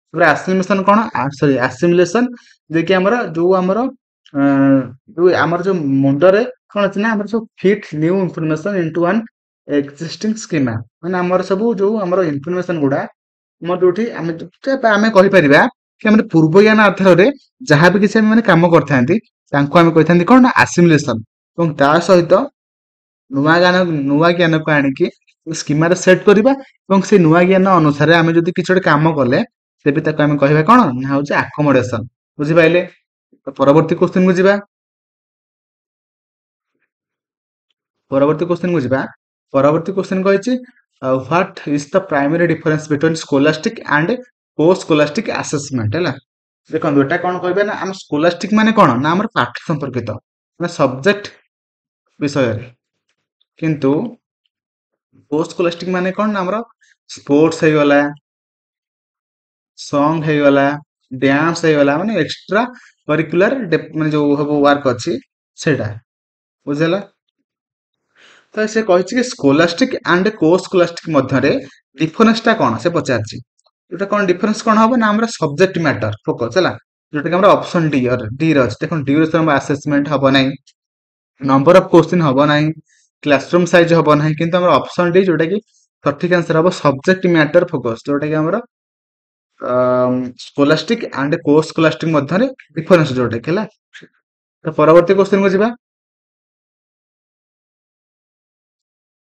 ତାପରେ ଆସିମିଲେସନ କଣ? ସରି ଆସିମିଲେସନ, ଯିଏକି ଆମର ଅ, ଯୋଉ ମୁଣ୍ଡରେ କଣ ଅଛି ନା ଆମର ସବୁ fit new information into one existing schema. ମାନେ ଆମର ସବୁ ଯୋଉ ଆମର ଇନଫର୍ମେସନ ଗୁଡା ଆମର ଯୋଉଠି ଆମେ କହିପାରିବା କି ଆମର ପୂର୍ବ ଜ୍ଞାନ ଆଧାରରେ ଯାହାବି କିଛି ଆମେ ମାନେ କାମ କରିଥାନ୍ତି ତାଙ୍କୁ ଆମେ କହିଥାନ୍ତି କଣ ନା ଆସିମିଲେସନ। ଏବଂ ତା ସହିତ ନୂଆ ଜ୍ଞାନକୁ ଆଣିକି ସ୍କିମାରେ ସେଟ୍ କରିବା, ଏବଂ ସେ ନୂଆ ଜ୍ଞାନ ଅନୁସାରେ ଆମେ ଯଦି କିଛି ଗୋଟେ କାମ କଲେ ତେବେ ତାକୁ ଆମେ କହିବା କଣ ନା ହଉଛି ଆକୋମୋଡେସନ। ବୁଝିପାରିଲେ? ତ ପରବର୍ତ୍ତୀ ଯିବା। ପରବର୍ତ୍ତୀ କ୍ୱେଶ୍ଚନ କହିଛି what is the primary difference between scholastic and co scholastic assessment. ହେଲା, ଦେଖନ୍ତୁ ଏଟା କଣ କହିବେ ନା ଆମ ସ୍କୋଲାଷ୍ଟିକ ମାନେ କଣ ନା ଆମର ପାଠ ସମ୍ପର୍କିତ ମାନେ ସବଜେକ୍ଟ ବିଷୟରେ, କିନ୍ତୁ ପୋଷ୍ଟ ସ୍କୋଲାଷ୍ଟିକ ମାନେ କଣ ନା ଆମର ସ୍ପୋର୍ଟସ ହେଇଗଲା, ସଙ୍ଗ ହେଇଗଲା, ଡ୍ୟାନ୍ସ ହେଇଗଲା, ମାନେ ଏକ୍ସଟ୍ରା କରିକୁଲାର ମାନେ ଯୋଉ ସବୁ ୱାର୍କ ଅଛି ସେଇଟା। ବୁଝିହେଲା? ତ ସେ କହିଛି କି ସ୍କୋଲାଷ୍ଟିକ ଆଣ୍ଡ କୋ ସ୍କୋଲାଷ୍ଟିକ ମଧ୍ୟରେ ଡିଫରେନ୍ସ ଟା କଣ ସେ ପଚାରିଛି। ଯୋଉଟା କଣ ଡିଫରେନ୍ସ କଣ ହବ ନା ଆମର ସବଜେକ୍ଟ ମ୍ୟାଟର ଫୋକସ ହେଲା, ଯୋଉଟା କି ଆମର ଅପସନ ଡି ରେ ଅଛି। ଦେଖନ୍ତୁ ଡି ରେ ଆସେସମେଣ୍ଟ ହବ ନାହିଁ, ନମ୍ବର ଅଫ କ୍ୱେଶ୍ଚିନ୍ ହବ ନାହିଁ, କ୍ଲାସରୁମ ସାଇଜ ହବ ନାହିଁ, କିନ୍ତୁ ଆମର ଅପସନ ଡି ଯୋଉଟା କି ସଠିକ ଆନ୍ସର ହବ ସବଜେକ୍ଟ ମ୍ୟାଟର ଫୋକସ, ଯୋଉଟା କି ଆମର ସ୍କୋଲାଷ୍ଟିକ ଆଣ୍ଡ କୋ ସ୍କୋଲାଷ୍ଟିକ ମଧ୍ୟରେ ଡିଫରେନ୍ସ ଯୋଉଟା କି ହେଲା। ତ ପରବର୍ତ୍ତୀ କ୍ୱେଶ୍ଚିନ କୁ ଯିବା।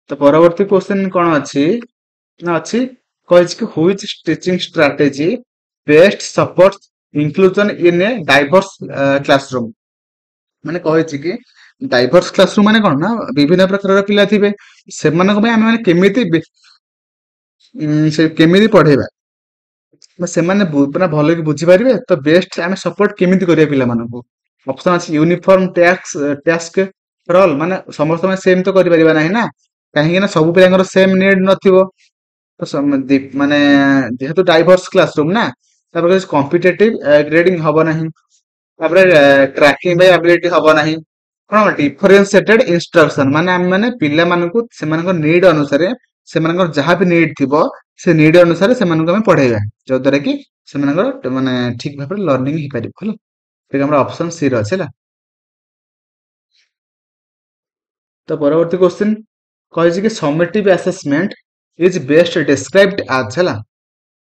ତ ପରବର୍ତ୍ତୀ କ୍ୱେଶ୍ଚିନ କଣ ଅଛି ନା ଅଛି କହିଛି କି ହୁଇଚ teaching strategy best support inclusion ଇନ ଏ ଡାଇଭର୍ସ କ୍ଲାସରୁମ। ମାନେ କହିଛି କି ଡାଇଭର୍ସ କ୍ଲାସରୁମ ମାନେ କଣ ନା ବିଭିନ୍ନ ପ୍ରକାରର ପିଲା ଥିବେ, ସେମାନଙ୍କ ପାଇଁ ଆମେ ମାନେ କେମିତି ପଢେଇବା ବା ସେମାନେ ପୁରା ଭଲ କି ବୁଝିପାରିବେ, ତ ବେଷ୍ଟ ଆମେ ସପୋର୍ଟ କେମିତି କରିବା ପିଲାମାନଙ୍କୁ। ଅପସନ ଅଛି ୟୁନିଫର୍ମ ଟାସ୍କ ଫର ଅଲ୍, ମାନେ ସମସ୍ତଙ୍କ ପାଇଁ ସେମ ତ କରିପାରିବା ନାହିଁ ନା, କାହିଁକି ନା ସବୁ ପିଲାଙ୍କର ସେମ ନିଡ ନଥିବ। ତ ମାନେ ଯେହେତୁ ଡାଇଭର୍ସ କ୍ଲାସରୁମ ନା, ତାପରେ କମ୍ପିଟେଟିଭ ଗ୍ରେଡିଂ ହବ ନାହିଁ, ତାପରେ ଟ୍ରାକିଂ ବାଇ ଆବିଲିଟି ହବ ନାହିଁ। କଣ ଡିଫରେନ୍ସିଏଟେଡ ଇନଷ୍ଟ୍ରକ୍ସନ, ମାନେ ଆମେ ମାନେ ପିଲାମାନଙ୍କୁ ସେମାନଙ୍କ ନିଡ ଅନୁସାରେ ସେମାନଙ୍କର ଯାହା ବି ନିଡ ଥିବ ସେ ନିଡ ଅନୁସାରେ ସେମାନଙ୍କୁ ଆମେ ପଢେଇବା, ଯୋଉଦ୍ୱାରା କି ସେମାନଙ୍କର ମାନେ ଠିକ ଭାବରେ ଲର୍ଣ୍ଣିଂ ହେଇପାରିବ ହେଲା। ଏଇଟା ଆମର ଅପସନ ସି ରେ ଅଛି ହେଲା। ତ ପରବର୍ତ୍ତୀ କ୍ୱେଶ୍ଚିନ କହିଛି କି ସमेଟିଭ ଆସେସମେଣ୍ଟ ଇଜ ବେଷ୍ଟ ଡେସ୍କ୍ରାଇବଡ ଆଜ୍। ହେଲା,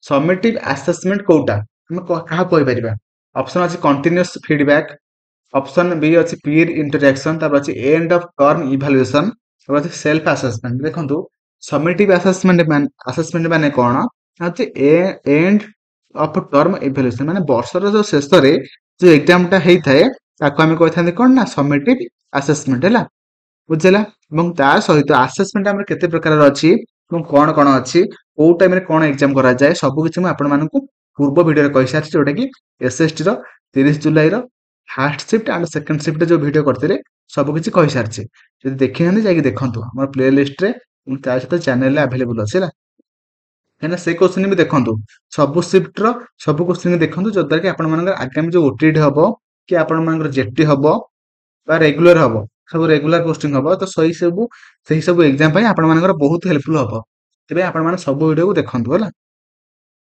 ସमेଟିଭ ଆସେସମେଣ୍ଟ କୋଉଟା ଆମେ କାହାକୁ କହିପାରିବା? ଅପସନ ଅଛି କଣ୍ଟିନ୍ୟୁଅସ ଫିଡବ୍ୟାକ, ଅପସନ ବି ଅଛି ପିयर ଇଣ୍ଟରାକ୍ସନ, ତାପରେ ଅଛି and of term evaluation, self assessment देखंतु समेटिव आसेसमेंट माने कोन होचे एंड ऑफ टर्म इवैल्यूएशन माने वर्षर जो शेष रे जो एग्जाम टा हेई थाए ताको हम कहथांते कोन ना समेटिव आसेसमेंट हैला बुझला ଏବଂ ତା ସହିତ ଆସେସମେଣ୍ଟ ଆମର କେତେ ପ୍ରକାରର ଅଛି ଏବଂ କଣ ଅଛି କୋଉ ଟାଇମ ରେ କଣ ଏକ୍ଜାମ କରାଯାଏ ସବୁ କିଛି ମୁଁ ଆପଣମାନଙ୍କୁ ପୂର୍ବ ଭିଡିଓରେ କହିସାରିଛି ଯୋଉଟା କି ଏସଏସଟି ର 30 ଜୁଲାଇ ର first shift and second shift ଯୋଉ ଭିଡିଓ କରିଥିଲେ ସବୁ କିଛି କହିସାରିଛି ଯଦି ଦେଖିନାହାନ୍ତି ଯାଇକି ଦେଖନ୍ତୁ ଆମର ପ୍ଲେ ଲିଷ୍ଟରେ ତା ସହିତ ଚ୍ୟାନେଲରେ ଆଭେଲେବୁଲ ଅଛି ହେଲା କାହିଁକିନା ସେ କ୍ୱେଶ୍ଚିନ୍ ବି ଦେଖନ୍ତୁ ସବୁ ଶିଫ୍ଟର ସବୁ କ୍ୱେଶ୍ଚିନ୍ ଦେଖନ୍ତୁ ଯଦ୍ୱାରା କି ଆପଣମାନଙ୍କର ଆଗାମୀ ଯୋଉ ଓଟିଇଟି ହବ କି ଆପଣମାନଙ୍କର ଜେଟି ହବ ବା ରେଗୁଲାର ହବ ସବୁ ରେଗୁଲାର ପୋଷ୍ଟିଂ ହବ ତ ସେହି ସବୁ ଏକ୍ଜାମ ପାଇଁ ଆପଣମାନଙ୍କର ବହୁତ ହେଲ୍ପଫୁଲ ହବ ତେବେ ଆପଣମାନେ ସବୁ ଭିଡିଓକୁ ଦେଖନ୍ତୁ ହେଲା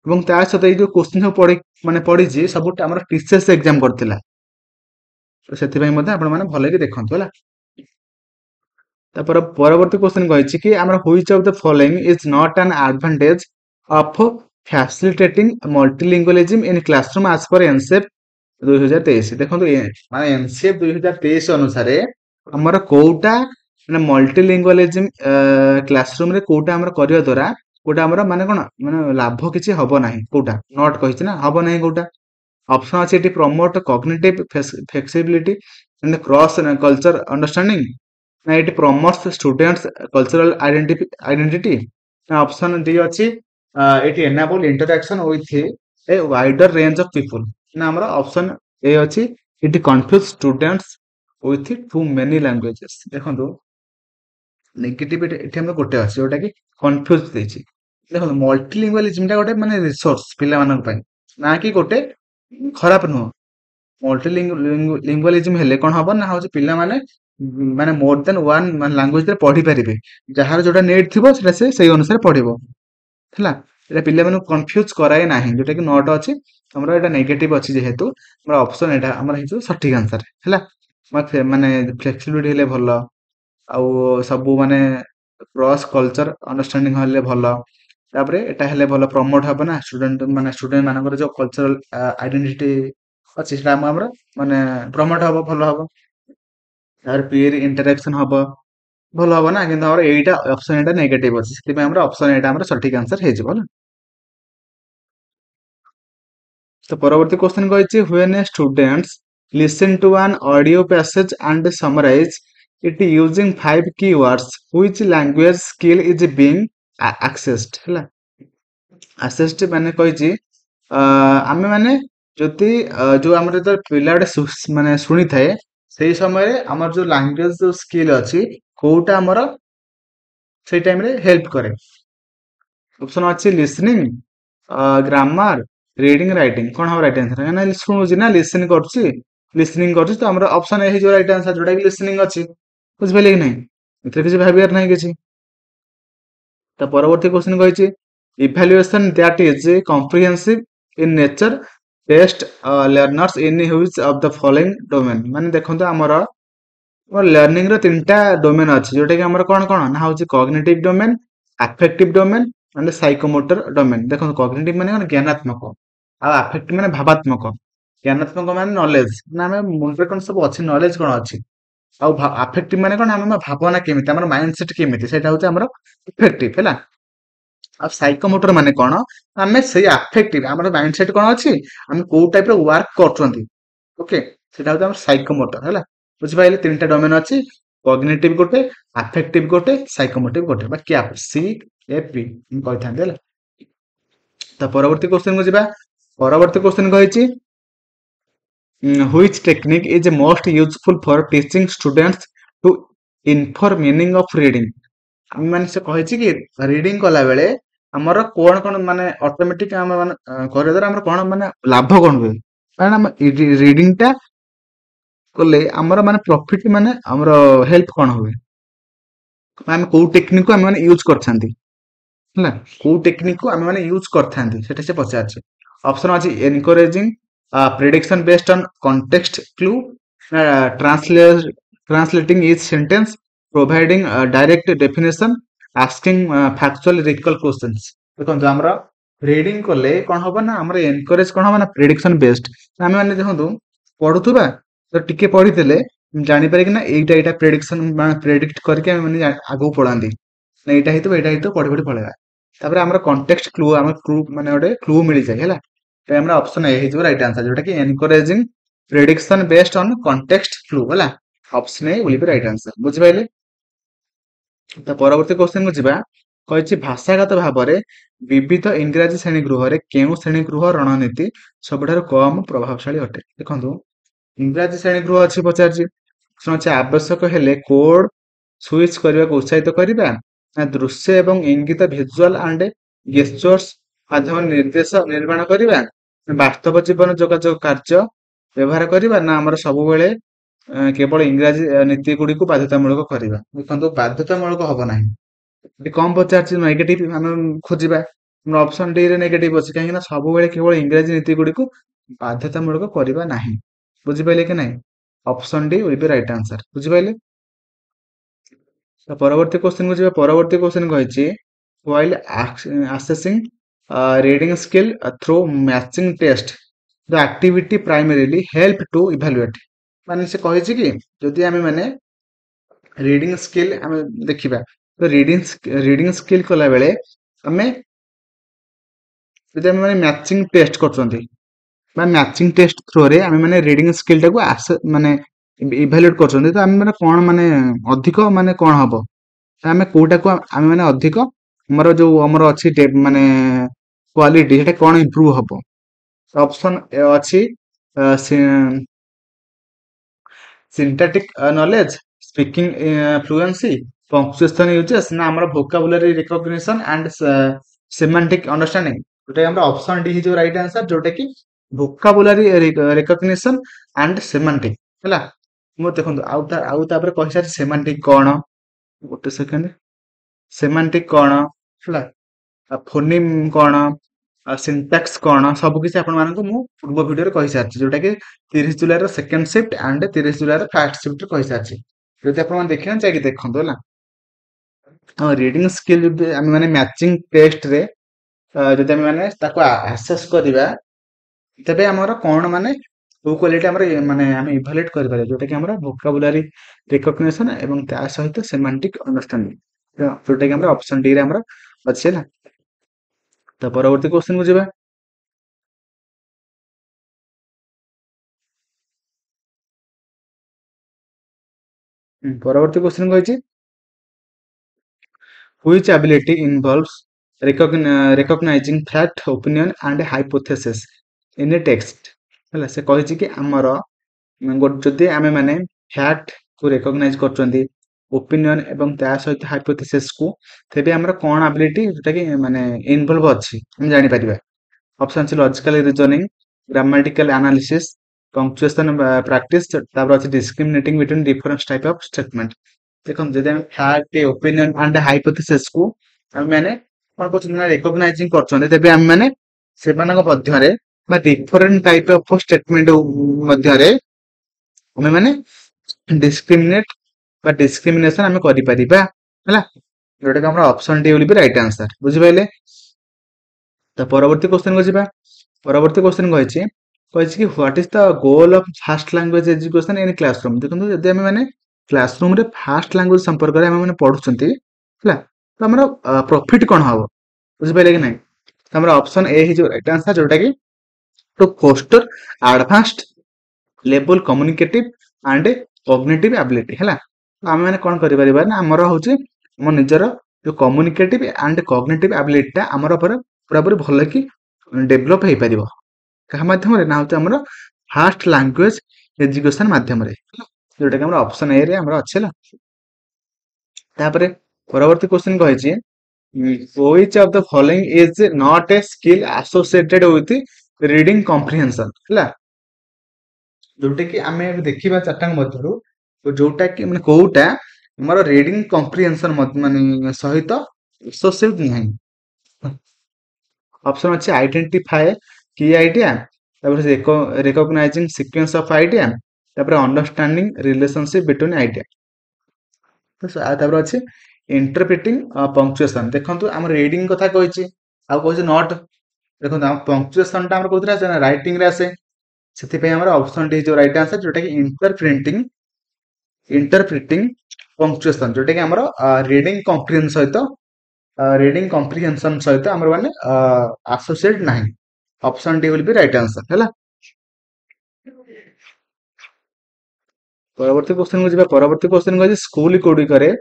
ଏବଂ ତା ସହିତ ଏଇ ଯୋଉ କ୍ୱେଶ୍ଚିନ୍ ସବୁ ମାନେ ପଡିଛି ସବୁ ଆମର ଟିସିଏସ୍ ଏକ୍ଜାମ କରିଥିଲା ତ ସେଥିପାଇଁ ମଧ୍ୟ ଆପଣମାନେ ଭଲକି ଦେଖନ୍ତୁ ହେଲା ତାପରେ ପରବର୍ତ୍ତୀ କ୍ୱେଶ୍ଚିନ୍ କହିଛି କି ଆମର which of the following is not ଆନ୍ ଆଡଭାଣ୍ଟେଜ ଅଫ ଫ୍ୟାସିଲିଟେଟିଂ ମଲ୍ଟିଲିଙ୍ଗୁଆଲିଜିମ୍ ଇନ୍ କ୍ଲାସରୁମ୍ ଆଜ୍ पर ଏନସିଏଫ୍ 2023 ଦେଖନ୍ତୁ ମାନେ ଏନସିଏଫ୍ 2023 ଅନୁସାରେ ଆମର କୋଉଟା ମାନେ ମଲ୍ଟିଲିଙ୍ଗୁଆଲିଜିମ୍ କ୍ଲାସରୁମ୍ ରେ କୋଉଟା ଆମର କରିବା ଦ୍ୱାରା କୋଉଟା ଆମର ମାନେ କଣ ମାନେ ଲାଭ କିଛି ହବ ନାହିଁ କୋଉଟା ନଟ୍ କହିଛି ନା ହବ ନାହିଁ କୋଉଟା ଅପସନ ଅଛି ଏଠି promote cognitive flexibility and cross culture understanding ନା ଏଠି ପ୍ରମୋଟ୍ସ ଷ୍ଟୁଡେଣ୍ଟସ୍ କଲଚରାଲ ଆଇଡେଣ୍ଟିଟି ନା ଅପସନ ଡି ଅଛି ଏଠି enable interaction with a wider range of people ନା ଆମର ଅପସନ ଏ ଅଛି ଏଠି confuse students with too many languages ଦେଖନ୍ତୁ ନେଗେଟିଭ ଏଠି ଆମର ଗୋଟେ ଅଛି ଯୋଉଟା କି କନଫ୍ୟୁଜ ଦେଇଛି ଦେଖନ୍ତୁ ମଲ୍ଟିଲିଙ୍ଗୁଆଲିଜିମ୍ ଟା ଗୋଟେ ମାନେ ରିସୋର୍ସ ପିଲାମାନଙ୍କ ପାଇଁ ନା କି ଗୋଟେ ଖରାପ ନୁହଁ ମଲ୍ଟିଲିଙ୍ଗୁଆଲିଜିମ୍ ହେଲେ କଣ ହବ ନା ହଉଛି ପିଲାମାନେ ମାନେ ମୋର ଦେନ୍ ୱାନ୍ ମାନେ ଲାଙ୍ଗୁଏଜରେ ପଢିପାରିବେ ଯାହାର ଯୋଉଟା ନେଡ୍ ଥିବ ସେଟା ସେ ସେଇ ଅନୁସାରେ ପଢିବ ହେଲା ଏଟା ପିଲାମାନଙ୍କୁ କନଫ୍ୟୁଜ କରାଏ ନାହିଁ ଯୋଉଟା କି ନଟ୍ ଅଛି ଆମର ଏଟା ନେଗେଟିଭ ଅଛି ଯେହେତୁ ଆମର ଅପସନ ଏଟା ଆମର ହେଇଯିବ ସଠିକ ଆନ୍ସର ହେଲା ମାନେ ଫ୍ଲେକ୍ସିବିଲିଟି ହେଲେ ଭଲ ଆଉ ସବୁ ମାନେ କ୍ରସ୍ କଲଚର ଅଣ୍ଡରଷ୍ଟାଣ୍ଡିଂ ହେଲେ ଭଲ ତାପରେ ଏଟା ହେଲେ ଭଲ ପ୍ରମୋଟ ହବ ନା ଷ୍ଟୁଡେଣ୍ଟ ମାନଙ୍କର ଯୋଉ କଲଚରାଲ ଆଇଡେଣ୍ଟିଟି ଅଛି ସେଟା ଆମର ମାନେ ପ୍ରମୋଟ ହବ ଭଲ ହବ ତାପରେ ପିୟର ଇଣ୍ଟରାକ୍ସନ ହବ ଭଲ ହବ ନା କିନ୍ତୁ ଆମର ଏଇଟା ଅପସନ ଏଟା ନେଗେଟିଭ ଅଛି ସେଥିପାଇଁ ଆମର ଅପସନ ଏଟା ଆମର ସଠିକ ଆନ୍ସର ହେଇଯିବ ନା ତ ପରବର୍ତ୍ତୀ କ୍ୱେଶ୍ଚନ କହିଛି when a students listen to an audio passage and summarize it using 5 keywords which language skill is being accessed ହେଲା accessed ମାନେ କହିଛି ଆମେ ମାନେ ଯଦି ଯୋଉ ଆମର ଯେତେବେଳେ ପିଲା ଗୋଟେ ମାନେ ଶୁଣିଥାଏ ସେଇ ସମୟରେ ଆମର ଯୋଉ ଲାଙ୍ଗୁଏଜ ଯୋଉ ସ୍କିଲ୍ ଅଛି କୋଉଟା ଆମର ସେଇ ଟାଇମରେ ହେଲ୍ପ କରେ ଅପସନ ଅଛି ଲିସନିଂ ଗ୍ରାମାର ରିଡିଂ ରାଇଟିଂ କଣ ହବ ରାଇଟ୍ ଆନ୍ସର କାହିଁକି ନା ଶୁଣୁଛି ନା ଲିସନିଂ କରୁଛି ତ ଆମର ଅପସନ ଏ ହେଇଯିବ ରାଇଟ୍ ଆନ୍ସର ଯୋଉଟା କି ଲିସନିଂ ଅଛି ବୁଝିପାରିଲେ କି ନାହିଁ ଏଥିରେ କିଛି ଭାବିବାର ନାହିଁ କିଛି ତ ପରବର୍ତ୍ତୀ କ୍ୱେଶ୍ଚନ କହିଛି evaluation that is comprehensive in nature test learners in which of the following domain ମାନେ ଦେଖନ୍ତୁ ଆମର ଲର୍ଣ୍ଣିଂ ର ତିନିଟା ଡୋମେନ୍ ଅଛି ଯୋଉଟା କି ଆମର କଣ କଣ ନା ହଉଛି କଗ୍ନିଟିଭ ଡୋମେନ୍ ଆଫେକ୍ଟିଭ ଡୋମେନ୍ ମାନେ ସାଇକୋମୋଟର ଡୋମେନ୍ ଦେଖନ୍ତୁ କଗ୍ନିଟିଭ ମାନେ କଣ ଜ୍ଞାନାତ୍ମକ ଆଉ ଆଫେକ୍ଟିଭ ମାନେ ଭାବାତ୍ମକ ଜ୍ଞାନାତ୍ମକ ମାନେ ନଲେଜ ନା ଆମେ ମୁଣ୍ଡରେ କଣ ସବୁ ଅଛି ନଲେଜ କଣ ଅଛି ଆଉ ଆଫେକ୍ଟିଭ ମାନେ କଣ ଆମ ଭାବନା କେମିତି ଆମର ମାଇଣ୍ଡ ସେଟ୍ କେମିତି ସେଇଟା ହଉଛି ଆମର ଇଫେକ୍ଟିଭ ହେଲା ଆଉ ସାଇକୋମୋଟର ମାନେ କଣ ଆମେ ସେଇ ଆଫେକ୍ଟିଭ ଆମର ମାଇଣ୍ଡ ସେଟ୍ କଣ ଅଛି ଆମେ କୋଉ ଟାଇପ ର ୱାର୍କ କରୁଛନ୍ତି ଓକେ ସେଟା ହଉଛି ଆମର ସାଇକୋମୋଟର ହେଲା ବୁଝିପାରିଲେ ତିନିଟା ଡୋମେନ୍ ଅଛି କଗ୍ନିଟିଭ ଗୋଟେ ଆଫେକ୍ଟିଭ ଗୋଟେ ସାଇକୋମୋଟିଭ ଗୋଟେ ବା କ୍ୟାପ୍ ସି ଏଫ୍ ପି ମୁଁ କହିଥାନ୍ତି ହେଲା ତ ପରବର୍ତ୍ତୀ କ୍ୱେଶ୍ଚନ କୁ ଯିବା ପରବର୍ତ୍ତୀ କ୍ୱେଶ୍ଚନ କହିଛି which technique is most useful for teaching students to infer meaning of reading ଆମେ ମାନେ ସେ କହିଛି କି ରିଡିଂ କଲା ବେଳେ ଆମର କଣ କଣ ମାନେ ଅଟୋମେଟିକ ଆମେ ମାନେ କରିବା ଦ୍ୱାରା ଆମର କଣ ମାନେ ଲାଭ କଣ ହୁଏ କାରଣ ଆମ ରିଡିଂ ଟା କଲେ ଆମର ମାନେ ପ୍ରଫିଟ ମାନେ ଆମର ହେଲ୍ପ କଣ ହୁଏ ଆମେ କୋଉ ଟେକ୍ନିକ କୁ ଆମେ ମାନେ ୟୁଜ କରିଥାନ୍ତି ହେଲା କୋଉ ଟେକ୍ନିକ କୁ ଆମେ ମାନେ ୟୁଜ କରିଥାନ୍ତି ସେଟା ସେ ପଚାରିଛି ଅପସନ ଅଛି encouraging prediction based on context clue translating each sentence providing direct definition asking factual recall questions ଦେଖନ୍ତୁ ଆମର ରିଡିଂ କଲେ କଣ ହବ ନା ଆମର ଏନକରେଜ କଣ ହବ ନା ପ୍ରେଡିକ୍ସନ ବେସ୍ଡ ଆମେ ମାନେ ଦେଖନ୍ତୁ ପଢୁଥିବା ତ ଟିକେ ପଢିଥିଲେ ଜାଣିପାରେ କି ନା ଏଇଟା ପ୍ରେଡିକ୍ସନ ମାନେ ପ୍ରେଡିକ୍ଟ କରିକି ଆମେ ମାନେ ଆଗକୁ ପଳାନ୍ତି ନା ଏଇଟା ହେଇଥିବ ପଢି ପଢି ପଳେଇବା। ତାପରେ ଆମର କଣ୍ଟେକ୍ସଟ କ୍ଲୁ ଆମର କ୍ଲୁ ମାନେ ଗୋଟେ କ୍ଲୁ ମିଳିଯାଏ ହେଲା। ତ ଆମର ଅପସନ ଏ ହେଇଯିବ ରାଇଟ ଆନ୍ସର ଯୋଉଟା କି encouraging prediction based on context clue ହେଲା। Option A will be right answer ବୁଝିପାରିଲେ। ତ ପରବର୍ତ୍ତୀ କ୍ୱେଶ୍ଚନକୁ ଯିବା। କହିଛି ଭାଷାଗତ ଭାବରେ ବିବିଧ ଇଂରାଜୀ ଶ୍ରେଣୀ ଗୃହରେ କେଉଁ ଶ୍ରେଣୀ ଗୃହ ରଣନୀତି ସବୁଠାରୁ କମ ପ୍ରଭାବଶାଳୀ ଅଟେ? ଦେଖନ୍ତୁ ଇଂରାଜୀ ଶ୍ରେଣୀ ଗୃହ ଅଛି ପଚାରିଛି। ଅଛି ଆବଶ୍ୟକ ହେଲେ କୋଡ ସୁଇଚ କରିବାକୁ ଉତ୍ସାହିତ କରିବା ନା ଦୃଶ୍ୟ ଏବଂ ଇଙ୍ଗିତ ଭିଜୁଆଲ ଆଣ୍ଡ ଗେସ୍ଚର୍ସ ମାଧ୍ୟମରେ ନିର୍ଦ୍ଦେଶ ନିର୍ମାଣ କରିବା ନା ବାସ୍ତବ ଜୀବନ ଯୋଗାଯୋଗ କାର୍ଯ୍ୟ ବ୍ୟବହାର କରିବା ନା ଆମର ସବୁବେଳେ କେବଳ ଇଂରାଜୀ ନୀତି ଗୁଡିକୁ ବାଧ୍ୟତାମୂଳକ କରିବା। ଦେଖନ୍ତୁ ବାଧ୍ୟତାମୂଳକ ହବ ନାହିଁ। ଏଠି କମ ପଚାରିଛି ନେଗେଟିଭ ଆମେ ଖୋଜିବା। ଆମର ଅପସନ ଡି ରେ ନେଗେଟିଭ ଅଛି କାହିଁକି ନା ସବୁବେଳେ କେବଳ ଇଂରାଜୀ ନୀତି ଗୁଡିକୁ ବାଧ୍ୟତାମୂଳକ କରିବା ନାହିଁ। ବୁଝିପାରିଲେ କି ନାହିଁ? Option D will be right answer ବୁଝିପାରିଲେ। ତ ପରବର୍ତ୍ତୀ କ୍ୱେଶ୍ଚନ କୁ ଯିବା। ପରବର୍ତ୍ତୀ କ୍ୱେଶ୍ଚନ କହିଛି while assessing reading skill through matching test the activity primarily help to evaluate ମାନେ ସେ କହିଛି କି ଯଦି ଆମେ ମାନେ ରିଡିଂ ସ୍କିଲ୍ ଆମେ ଦେଖିବା ତ ରିଡିଂ ସ୍କିଲ୍ କଲା ବେଳେ ଆମେ ଯଦି ଆମେ ମାନେ ମ୍ୟାଚିଂ ଟେଷ୍ଟ କରୁଛନ୍ତି ବା ମ୍ୟାଚିଂ ଟେଷ୍ଟ ଥ୍ରୋରେ ଆମେ ମାନେ ରିଡିଂ ସ୍କିଲ୍ ଟାକୁ ମାନେ ଇଭାଲୁଏଟ୍ କରୁଛନ୍ତି ତ ଆମେ ମାନେ କଣ ମାନେ ଅଧିକ ମାନେ କଣ ହବ ଆମେ କୋଉଟାକୁ ଆମେ ମାନେ ଅଧିକ ଆମର ଯୋଉ ଆମର ଅଛି ମାନେ କ୍ୱାଲିଟି ସେଟା କଣ ଇମ୍ପ୍ରୁଭ ହବ। ଅପସନ ଅଛି syntactic knowledge, speaking fluency, punctuation uses ନା ଆମର vocabulary recognition and semantic understanding ଯୋଉଟା ଆମର ଅପସନ ଡି ହେଇଯିବ ରାଇଟ ଆନ୍ସର ଯୋଉଟା କି vocabulary recognition and semantic ହେଲା। ମୁଁ ଦେଖନ୍ତୁ ଆଉ ତାପରେ କହିସାରି semantic କଣ ଗୋଟେ ସେକେଣ୍ଡ ସେମାଣ୍ଟିକ କଣ ହେଲା ଫୋନିମ୍ କଣ ସିଣ୍ଟାକ୍ସ କଣ ସବୁ କିଛି ଆପଣମାନଙ୍କୁ ମୁଁ ପୂର୍ବ ଭିଡିଓରେ କହିସାରିଛି ଯୋଉଟା କି 30 ଜୁଲାଇର ସେକେଣ୍ଡ ସିଫ୍ଟ ଆଣ୍ଡ 30 ଜୁଲାଇର ଫାର୍ଷ୍ଟ ସିଫ୍ଟରେ କହିସାରିଛି। ଯଦି ଆପଣ ଦେଖିନାହାନ୍ତି ଯାଇକି ଦେଖନ୍ତୁ ହେଲା। ହଁ ରିଡିଂ ସ୍କିଲ୍ ଯଦି ଆମେ ମାନେ ମ୍ୟାଚିଂ ଟେଷ୍ଟରେ ଯଦି ଆମେ ମାନେ ତାକୁ ଆସେସ୍ କରିବା ତେବେ ଆମର କଣ ମାନେ କୋଉ କ୍ୱାଲିଟି ଆମର ମାନେ ଆମେ ଇଭାଲୁଏଟ୍ କରିପାରିବା ଯୋଉଟା କି ଆମର ଭୋକାବୁଲାରି ରିକଗ୍ନିସନ ଏବଂ ତା ସହିତ ସେମାଣ୍ଟିକ ଅଣ୍ଡରଷ୍ଟାଣ୍ଡିଂ ଯୋଉଟା କି ଆମର ଅପସନ ଡି ରେ ଆମର ଅଛି ହେଲା। ତ ପରବର୍ତ୍ତୀ କ୍ୱେଶ୍ଚନ କୁ ଯିବା। ପରବର୍ତ୍ତୀ କ୍ୱେଶ୍ଚନ କହିଛି which ability involves recognizing fact opinion and hypothesis in a text ହେଲା ସେ କହିଛି କି ଆମର ଯଦି ଆମେ ମାନେ ଫ୍ୟାକ୍ଟ କୁ ରେକଗ୍ନାଇଜ କରୁଛନ୍ତି ଓପିନିଅନ ଏବଂ ତା ସହିତ ହାଇପୋଥେସିସ୍ କୁ ତେବେ ଆମର କଣ ଆବିଲିଟି ଯୋଉଟା କି ମାନେ ଇନଭଲଭ ଅଛି ଆମେ ଜାଣିପାରିବା। ଅପସନ ଅଛି logical reasoning grammatical analysis punctuation practice ତାପରେ ଅଛି discriminating between difference type of statement. ଦେଖନ୍ତୁ ଯଦି ଆମେ ଫ୍ୟାକ୍ଟ ଓପିନିଅନ ଆଣ୍ଡ ହାଇପୋଥେସିସ୍ କୁ ଆମେ ମାନେ କଣ କରୁଛନ୍ତି ନା ରେକଗ୍ନାଇଜିଂ କରୁଛନ୍ତି ତେବେ ଆମେ ମାନେ ସେମାନଙ୍କ ମଧ୍ୟରେ ବା ଡିଫରେଣ୍ଟ ଟାଇପ ଅଫ ଷ୍ଟେଟମେଣ୍ଟ ମଧ୍ୟରେ ଆମେ ମାନେ ଡିସ୍କ୍ରିମିନେଟ ବା ଡିସ୍କ୍ରିମିନେସନ ଆମେ କରିପାରିବା ହେଲା ଯୋଉଟା କି ଆମର option D will be right answer ବୁଝିପାରିଲେ। ତ ପରବର୍ତ୍ତୀ କ୍ୱେଶ୍ଚନ କୁ ଯିବା। ପରବର୍ତ୍ତୀ କ୍ୱେଶ୍ଚନ କହିଛି କି what is the goal of first language education in classroom. ଦେଖନ୍ତୁ ଯଦି ଆମେ ମାନେ କ୍ଲାସରୁମ ରେ ଫାଷ୍ଟ ଲାଙ୍ଗୁଏଜ ସମ୍ପର୍କରେ ଆମେ ମାନେ ପଢୁଛନ୍ତି ହେଲା ତ ଆମର ପ୍ରଫିଟ କଣ ହବ ବୁଝିପାରିଲେ କି ନାହିଁ। ଆମର ଅପସନ ଏ ହେଇଯିବ ରାଇଟ ଆନ୍ସର ଯୋଉଟା କି ଟୁ ଫୋଷ୍ଟର ଆଡଭାନ୍ସଡ ଲେବଲ କମ୍ୟୁନିକେଟିଭ ଆଣ୍ଡ କଗ୍ନିଟିଭ ଆବିଲିଟି ହେଲା। ଆମେ ମାନେ କଣ କରିପାରିବା ନା ଆମର ହଉଛି ଆମ ନିଜର ଯୋଉ କମ୍ୟୁନିକେଟିଭ ଆଣ୍ଡ କଗ୍ନିଟିଭ ଆବିଲିଟି ଟା ଆମର ପୁରାପୁରି ଭଲ କି ଡେଭଲପ ହେଇପାରିବ କାହା ମାଧ୍ୟମରେ ନା ହଉଛି ଆମର ଫାଷ୍ଟ ଲାଙ୍ଗୁଏଜ ଏଜୁକେସନ ମାଧ୍ୟମରେ ଯୋଉଟା କି ଆମର ଅପସନ ଏ ରେ ଆମର ଅଛି ହେଲା। ତାପରେ ପରବର୍ତ୍ତୀ କ୍ୱେଶ୍ଚନ କହିଛି which of the following is not a skill associated with reading comprehension ହେଲା ଯୋଉଟା କି ଆମେ ଦେଖିବା ଚାରିଟାଙ୍କ ମଧ୍ୟରୁ ଯୋଉଟା କି ମାନେ କୋଉଟା ଆମର ରିଡିଂ କମ୍ପ୍ରିହେନସନ ମାନେ ସହିତ ଆସୋସିଏଟ ନାହିଁ। ଅପସନ ଅଛି ଆଇଡେଣ୍ଟିଫାଏ କି ଆଇଡିଆ ତାପରେ ରେକଗ୍ନାଇଜିଂ ସିକ୍ୱେନ୍ସ ଅଫ ଆଇଡିଆ ତାପରେ ଅଣ୍ଡରଷ୍ଟାଣ୍ଡିଂ ରିଲେସନସିପ ବିଟୱିନ୍ ଆଇଡିଆ ତାପରେ ଅଛି ଇଣ୍ଟରପ୍ରିଟିଂ ପଙ୍କ୍ଚୁଏସନ। ଦେଖନ୍ତୁ ଆମର ରିଡିଂ କଥା କହିଛି ଆଉ କହିଛି ନଟ୍ ଦେଖନ୍ତୁ ଆମ ପଙ୍କ୍ଚୁଏସନ ଟା ଆମର କୋଉଥିରେ ଆସେ ନା ରାଇଟିଂ ରେ ଆସେ ସେଥିପାଇଁ ଆମର ଅପସନ ଡି ହେଇଯିବ ରାଇଟ ଆନ୍ସର ଯୋଉଟା କି ଇଣ୍ଟରପ୍ରିଟିଂ इंटरप्रिटिंग पंक्चुएशन जोटा कि हमर रीडिंग कॉम्प्रिहेंशन सहित हमर माने एसोसिएट नाही option D will be right answer हैला। परवर्ती क्वेश्चन को जिबा परवर्ती क्वेश्चन को स्कूल गुड़िकरे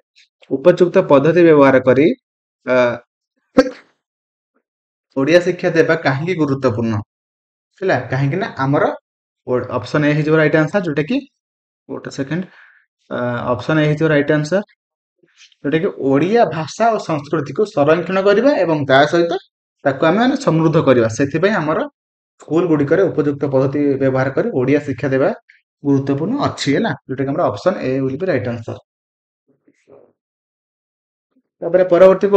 उपयुक्त पद्धति व्यवहार करी अ, ओडिया शिक्षा देबा काहेकि गुरुत्वपूर्ण हैला काहेकि ना हमर ऑप्शन ए हिजो राइट आंसर जोटा कि गोटे सेकंड ऑप्शन ए हिजो राइट आंसर जोटा कि ओडिया भाषा और संस्कृति को संरक्षण करबा एवं ता सहित ताको आमे माने समृद्ध करबा सेथि पय हमर स्कूल गुड़िकरे उपयुक्त पद्धति व्यवहार करी ओडिया शिक्षा देबा गुरुत्वपूर्ण अच्छी है ना जोटा कि हमरा option A will be right answer. तापर परवर्ती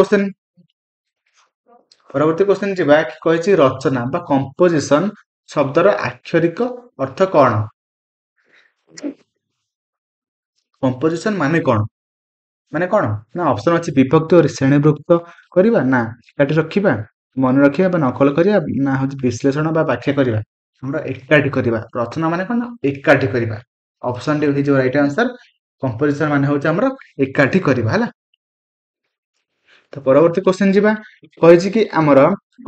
क्वेश्चन जिबा कि कहिछि रचना बा कंपोजिशन शब्दर आक्षरिक अर्थ कौन कंपोजिशन माने कौन ना ऑप्शन अच्छी विभक्त और श्रेणीभुक्त करबा ना एकाठी रखिबा मन रखिबा बा नकल करिया ना होछि विश्लेषण बा व्याख्या करबा हमरा एकाठी करबा रचना माने कोन एकाठी करबा ऑप्शन डी होछि जो राइट आंसर कंपोजिशन माने होछि हमरा एकाठी करबा हला। तो परवर्ती क्वेश्चन जीवा कहिछि कि हमर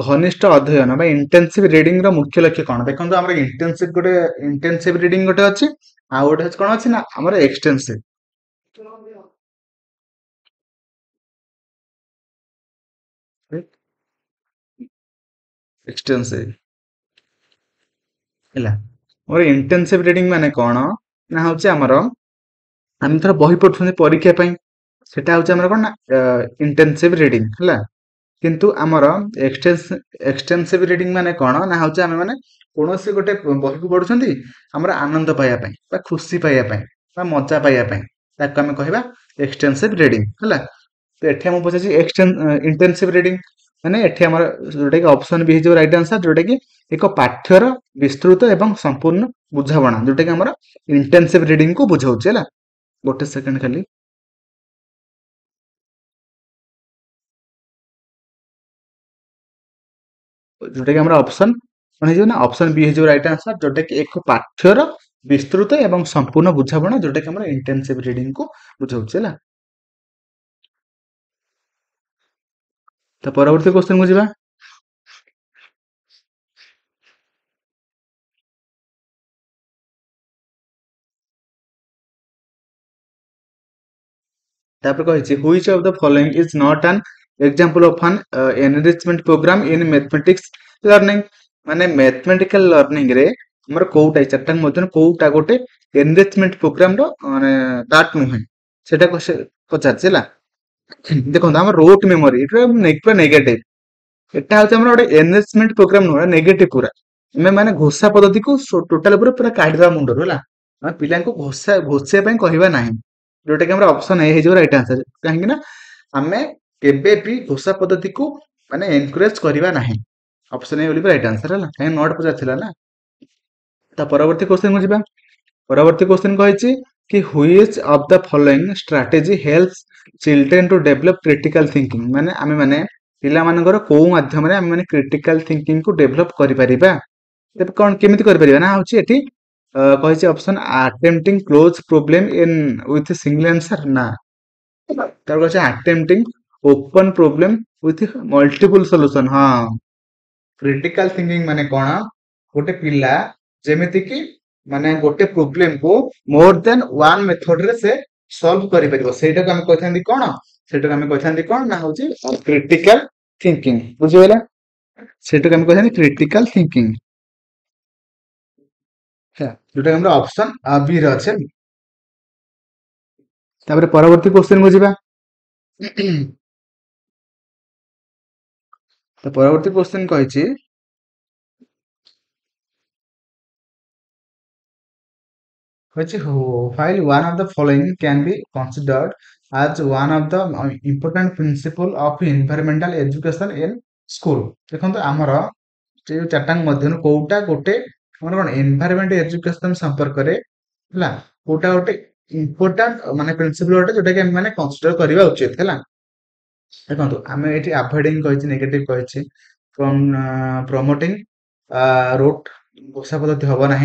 घनिष्ठ अध्ययन बा इंटेंसिव रीडिंग रो मुख्य लक्ष्य कोन देखंतु हमर इंटेंसिव रीडिंग गोटे अछि आ गोटे कोन अछि ना हमर एक्सटेंसिव एक्सटेंसिव ହେଲା ମୋର ଇଣ୍ଟେନ୍ସିଭ ରିଡିଂ ମାନେ କଣ ନା ହଉଛି ଆମର ଆମେ ଥର ବହି ପଢୁଛନ୍ତି ପରୀକ୍ଷା ପାଇଁ ସେଟା ହଉଛି ଆମର କଣ ନା ଇଣ୍ଟେନ୍ସିଭ ରିଡିଂ ହେଲା କିନ୍ତୁ ଆମର ଏକ୍ସଟେନ୍ସିଭ ରିଡିଂ ମାନେ କଣ ନା ହଉଛି ଆମେ ମାନେ କୌଣସି ଗୋଟେ ବହିକୁ ପଢୁଛନ୍ତି ଆମର ଆନନ୍ଦ ପାଇବା ପାଇଁ ବା ଖୁସି ପାଇବା ପାଇଁ ବା ମଜା ପାଇବା ପାଇଁ ତାକୁ ଆମେ କହିବା ଏକ୍ସଟେନ୍ସିଭ ରିଡିଂ ହେଲା। ତ ଏଠି ମୁଁ ପଚାରିଛି ଇଣ୍ଟେନ୍ସିଭ ରିଡିଂ ମାନେ ଏଠି ଆମର ଯୋଉଟା କି ଅପସନ ବି ହେଇଯିବ ରାଇଟ ଆନ୍ସର ଯୋଉଟା କି ଏକ ପାଠ୍ୟର ବିସ୍ତୃତ ଏବଂ ସମ୍ପୂର୍ଣ୍ଣ ବୁଝାବଣା ଯୋଉଟା କି ଆମର ଇଣ୍ଟେନ୍ସିଭ ରିଡିଂ କୁ ବୁଝାଉଛି ହେଲା। ଗୋଟେ ସେକେଣ୍ଡ ଖାଲି जोटा कि हमारा ऑप्शन कौन है ना ऑप्शन बी है राइट आंसर जोटा कि एक पाठ्यर विस्तृत एवं संपूर्ण बुझावना जोटा कि हमारा इंटेंसिव रीडिंग को बुझाउछ हैला। तो परवर्ती क्वेश्चन को जिबा तापर कहिछि which of the following is not an example of an enrichment program in mathematics learning माने मैथमेटिकल लर्निंग रे हमर कोउटा चैप्टर मधन कोउटा गोटे एनरिचमेंट प्रोग्राम रो माने पार्ट नुहे सेटा को पचारछला देखो हम रोट मेमोरी इटा पूरा नेगेटिव एटा होचे हमर गोटे एनरिचमेंट प्रोग्राम नुहे नेगेटिव पूरा हमें माने घोषा पद्धति को टोटल पूरा पूरा काढिबा मुंडर होला हम पिला को घोषे पय कहिबा नाही जोटा कि हमरा ऑप्शन ए हे राइट आंसर काहे ना हमें केबे भी घोषा पद्धति को माने एनकरेज करिबा नाही ऑप्शन ए बोली राइट आंसर है कहीं नोट पचार थिला ना। ता परवर्ती क्वेश्चन को जिबा परवर्ती क्वेश्चन कहिछि कि which of the following strategy helps children to develop critical thinking माने आमे माने पिला मानकर को माध्यम रे आमे माने क्रिटिकल थिंकिंग को डेवलप करि परिबा तेब कोन केमिति करि परिबा ना होछि एठी कहिछि option attempting close problem in with single answer ना तार कहिछि attempting open problem with multiple solution हां क्रिटिकल थिंकिंग माने कोन गोटे पिला जेमिति कि माने गोटे प्रॉब्लम को मोर देन वन मेथड रे से सॉल्व करि परिबो सेटा को हम कहथांदी कोन सेटा को हम कहथांदी कोन ना होछि क्रिटिकल थिंकिंग बुझिबेला सेटा को हम कहथांदी क्रिटिकल थिंकिंग जोटा हमरा ऑप्शन बी रे अछि तापर परवर्ती क्वेश्चन को जिबा तो परवर्ती question कहिछि which while one of the following can be considered as one of the important principle of environmental education in school देखो आमर जो चार्टांग मध्य कोटा गोटे हमर कोन एनवायरमेंट एजुकेशन संपर्क रे हला कोटा गोटे इंपोर्टेंट माने प्रिंसिपल गोटे जोटा कि हम माने कंसीडर करबा उचित हला देखो आम ये अवॉइडिंग कही नेगेटिव कही फ्रॉम प्रमोटिंग रोट घोषा पद्धति हम ना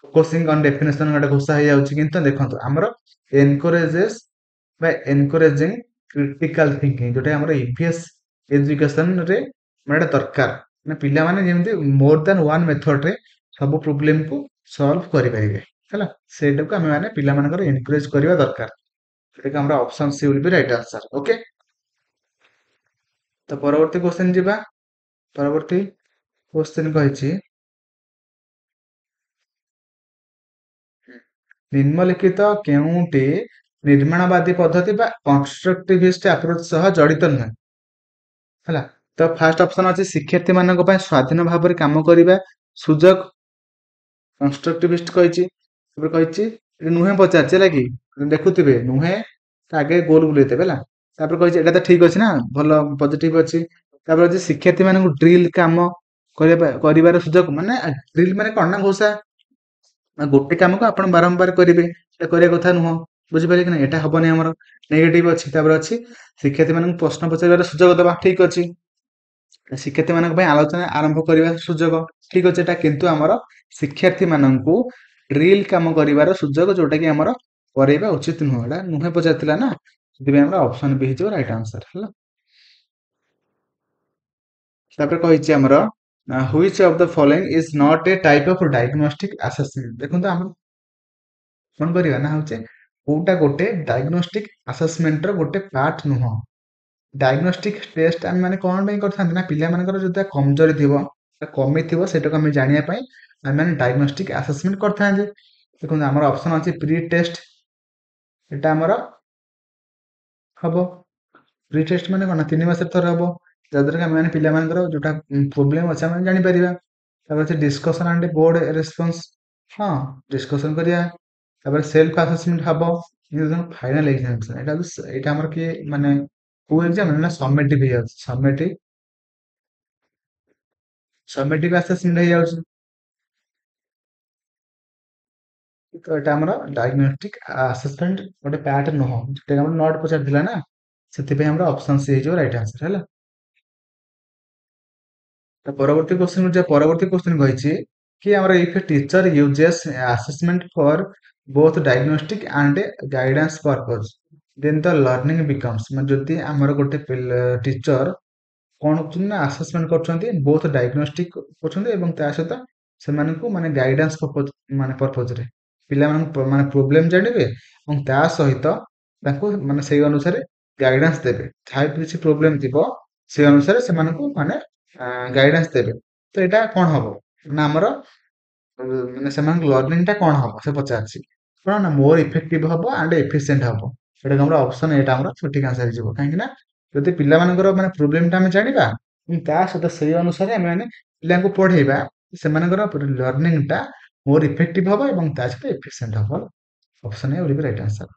ଫୋକସିଂ ଅନ୍ ଡେଫିନେସନ ଗୋଟେ ଘୋଷା ହେଇଯାଉଛି, କିନ୍ତୁ ଦେଖନ୍ତୁ ଆମର ଏନକରେଜେସ୍ ବା ଏନକରେଜିଂ କ୍ରିଟିକାଲ ଥିଙ୍କିଂ, ଯୋଉଟା ଆମର ଇଭିଏସ୍ ଏଜୁକେସନ ରେ ମାନେ ଏଟା ଦରକାର। ମାନେ ପିଲାମାନେ ଯେମିତି ମୋର ଦାନ ୱାନ ମେଥଡ ରେ ସବୁ ପ୍ରୋବ୍ଲେମ କୁ ସଲ୍ଭ କରିପାରିବେ ହେଲା, ସେଇଟାକୁ ଆମେ ମାନେ ପିଲାମାନଙ୍କର ଏନକରେଜ କରିବା ଦରକାର। ସେଟାକୁ ଆମର option C will be right answer. Okay, ତ ପରବର୍ତ୍ତୀ କ୍ୱେଶ୍ଚନ ଯିବା। ପରବର୍ତ୍ତୀ କ୍ୱେଶ୍ଚନ କହିଛି ନିମ୍ନଲିଖିତ କେଉଁଟି ନିର୍ମାଣବାଦୀ ପଦ୍ଧତି ବା କନଷ୍ଟ୍ରକ୍ଟିଭିଷ୍ଟ ଆପ୍ରୋଚ ସହ ଜଡିତ ନୁହେଁ? ହେଲା, ତ ଫାର୍ଷ୍ଟ ଅପସନ ଅଛି ଶିକ୍ଷାର୍ଥୀ ମାନଙ୍କ ପାଇଁ ସ୍ଵାଧୀନ ଭାବରେ କାମ କରିବା ସୁଯୋଗ, କନଷ୍ଟ୍ରକ୍ଟିଭିଷ୍ଟ କହିଛି। ତାପରେ କହିଛି ଏଠି ନୁହେଁ ପଚାରିଛି ହେଲା କି, ଦେଖୁଥିବେ ନୁହେଁ ତା ଆଗେ ଗୋଲ ବୁଲେଇଦେବେ ହେଲା। ତାପରେ କହିଛି ଏଇଟା ତ ଠିକ ଅଛି ନା, ଭଲ ପଜିଟିଭ ଅଛି। ତାପରେ ଅଛି ଶିକ୍ଷାର୍ଥୀ ମାନଙ୍କୁ ଡ୍ରିଲ କାମ କରିବାର ସୁଯୋଗ, ମାନେ ଡ୍ରିଲ ମାନେ କଣ ନା ଘୋଷା, ଗୋଟେ କାମକୁ ଆପଣ ବାରମ୍ବାର କରିବେ, ସେଟା କରିବା କଥା ନୁହଁ। ବୁଝିପାରିଲେ କି ନା, ଏଟା ହବନି ଆମର, ନେଗେଟିଭ ଅଛି। ତାପରେ ଅଛି ଶିକ୍ଷାର୍ଥୀ ମାନଙ୍କୁ ପ୍ରଶ୍ନ ପଚାରିବାର ସୁଯୋଗ ଦେବା, ଠିକ ଅଛି। ଶିକ୍ଷାର୍ଥୀ ମାନଙ୍କ ପାଇଁ ଆଲୋଚନା ଆରମ୍ଭ କରିବା ସୁଯୋଗ, ଠିକ ଅଛି ଏଟା। କିନ୍ତୁ ଆମର ଶିକ୍ଷାର୍ଥୀ ମାନଙ୍କୁ ଡ୍ରିଲ କାମ କରିବାର ସୁଯୋଗ, ଯୋଉଟା କି ଆମର କରେଇବା ଉଚିତ ନୁହଁ, ଏଟା ନୁହେଁ ପଚାରିଥିଲା ନା, ସେଥିପାଇଁ ଆମର ଅପସନ ବି ହେଇଯିବ ରାଇଟ ଆନ୍ସର ହେଲା। ତାପରେ କହିଛି ଆମର ହୁଇଚ of the following is not a type of diagnostic assessment. ଦେଖନ୍ତୁ ଆମର କଣ କରିବା ନା ହଉଛି କୋଉଟା ଗୋଟେ ଡାୟଗ୍ନୋଷ୍ଟିକ ଆସେସମେଣ୍ଟ ର ଗୋଟେ ପାର୍ଟ ନୁହଁ। ଡାୟଗ୍ନୋଷ୍ଟିକ ଟେଷ୍ଟ ଆମେ ମାନେ କଣ ପାଇଁ କରିଥାନ୍ତି ନା, ପିଲାମାନଙ୍କର ଯୋଉଟା କମଜୋରି ଥିବ, କମି ଥିବ, ସେଟାକୁ ଆମେ ଜାଣିବା ପାଇଁ ଆମେ ମାନେ ଡାୟଗ୍ନୋଷ୍ଟିକ ଆସେସମେଣ୍ଟ କରିଥାନ୍ତି। ଦେଖନ୍ତୁ ଆମର ଅପସନ ଅଛି ପ୍ରି ଟେଷ୍ଟ, ଏଟା ଆମର ହବ। ପ୍ରି ଟେଷ୍ଟ ମାନେ କଣ, 3 ମାସରେ ଥରେ ହବ, ଯାହାଦ୍ୱାରା କି ଆମେ ମାନେ ପିଲାମାନଙ୍କର ଯୋଉଟା ପ୍ରୋବ୍ଲେମ ଅଛି ଆମେ ଜାଣିପାରିବା। ତାପରେ ଅଛି ଡିସ୍କସନ ଆଣ୍ଡ ବୋର୍ଡ ରେସ୍ପନ୍ସ, ହଁ ଡିସ୍କସନ କରିବା। ତାପରେ ସେଲ୍ଫ ଆସେସମେଣ୍ଟ ହବ ଫାଇନାଲ ଏକ୍ସାମିନେସନ। ଏଇଟା ଆମର କିଏ ମାନେ କୋଉ ଏକ୍ସାମ ନା ସमेଟିଭ ହେଇଯାଉଛି, ସमेଟିଭ ଆସେସମେଣ୍ଟ ହେଇଯାଉଛି। ତ ଏଟା ଆମର ଡାୟଗ୍ନୋଷ୍ଟିକ ଆସେସମେଣ୍ଟ ଗୋଟେ ପାର୍ଟ ନୁହଁ, ଯୋଉଟା ଆମର ନଟ୍ ପଚାରିଥିଲା ନା, ସେଥିପାଇଁ ଆମର ଅପସନ ସି ହେଇଯିବ ରାଇଟ ଆନ୍ସର ହେଲା। ତ ପରବର୍ତ୍ତୀ କ୍ୱେଶ୍ଚନ ଯିବା। ପରବର୍ତ୍ତୀ କ୍ୱେଶ୍ଚନ କହିଛି କି ଆମର if a teacher uses assessment for both diagnostic and guidance purpose then the learning becomes, ମାନେ ଯଦି ଆମର ଗୋଟେ ଟିଚର କଣ କରୁଛନ୍ତି ନା ଆସେସମେଣ୍ଟ କରୁଛନ୍ତି, ବୋଥ ଡାୟଗ୍ନୋଷ୍ଟିକ କରୁଛନ୍ତି ଏବଂ ତା ସହିତ ସେମାନଙ୍କୁ ମାନେ ଗାଇଡାନ୍ସ ମାନେ ପର୍ପଜରେ ପିଲାମାନଙ୍କୁ ମାନେ ପ୍ରୋବ୍ଲେମ ଜାଣିବେ ଏବଂ ତା ସହିତ ତାଙ୍କୁ ମାନେ ସେଇ ଅନୁସାରେ ଗାଇଡାନ୍ସ ଦେବେ। ଯାହାର କିଛି ପ୍ରୋବ୍ଲେମ ଥିବ ସେ ଅନୁସାରେ ସେମାନଙ୍କୁ ମାନେ ଗାଇଡାନ୍ସ ଦେବେ। ତ ଏଇଟା କଣ ହବ ନା ଆମର ମାନେ ସେମାନଙ୍କ ଲର୍ଣ୍ଣିଂ ଟା କଣ ହବ ସେ ପଚାରିଛି। କଣ ନା ମୋର ଇଫେକ୍ଟିଭ ହବ ଆଣ୍ଡ ଏଫିସିଏଣ୍ଟ ହବ। ସେଟା ଆମର ଅପସନ ଏଟା ଆମର ସଠିକ ଆନ୍ସର ହେଇଯିବ। କାହିଁକି ନା ଯଦି ପିଲାମାନଙ୍କର ମାନେ ପ୍ରୋବ୍ଲେମ ଟା ଆମେ ଜାଣିବା ଏବଂ ତା ସହିତ ସେଇ ଅନୁସାରେ ଆମେ ମାନେ ପିଲାଙ୍କୁ ପଢେଇବା, ସେମାନଙ୍କର ଲର୍ଣ୍ଣିଂ ଟା ମୋର ଇଫେକ୍ଟିଭ ହବ ଏବଂ ତା ସହିତ ଏଫିସିଏଣ୍ଟ ହବ। Option A will be right answer।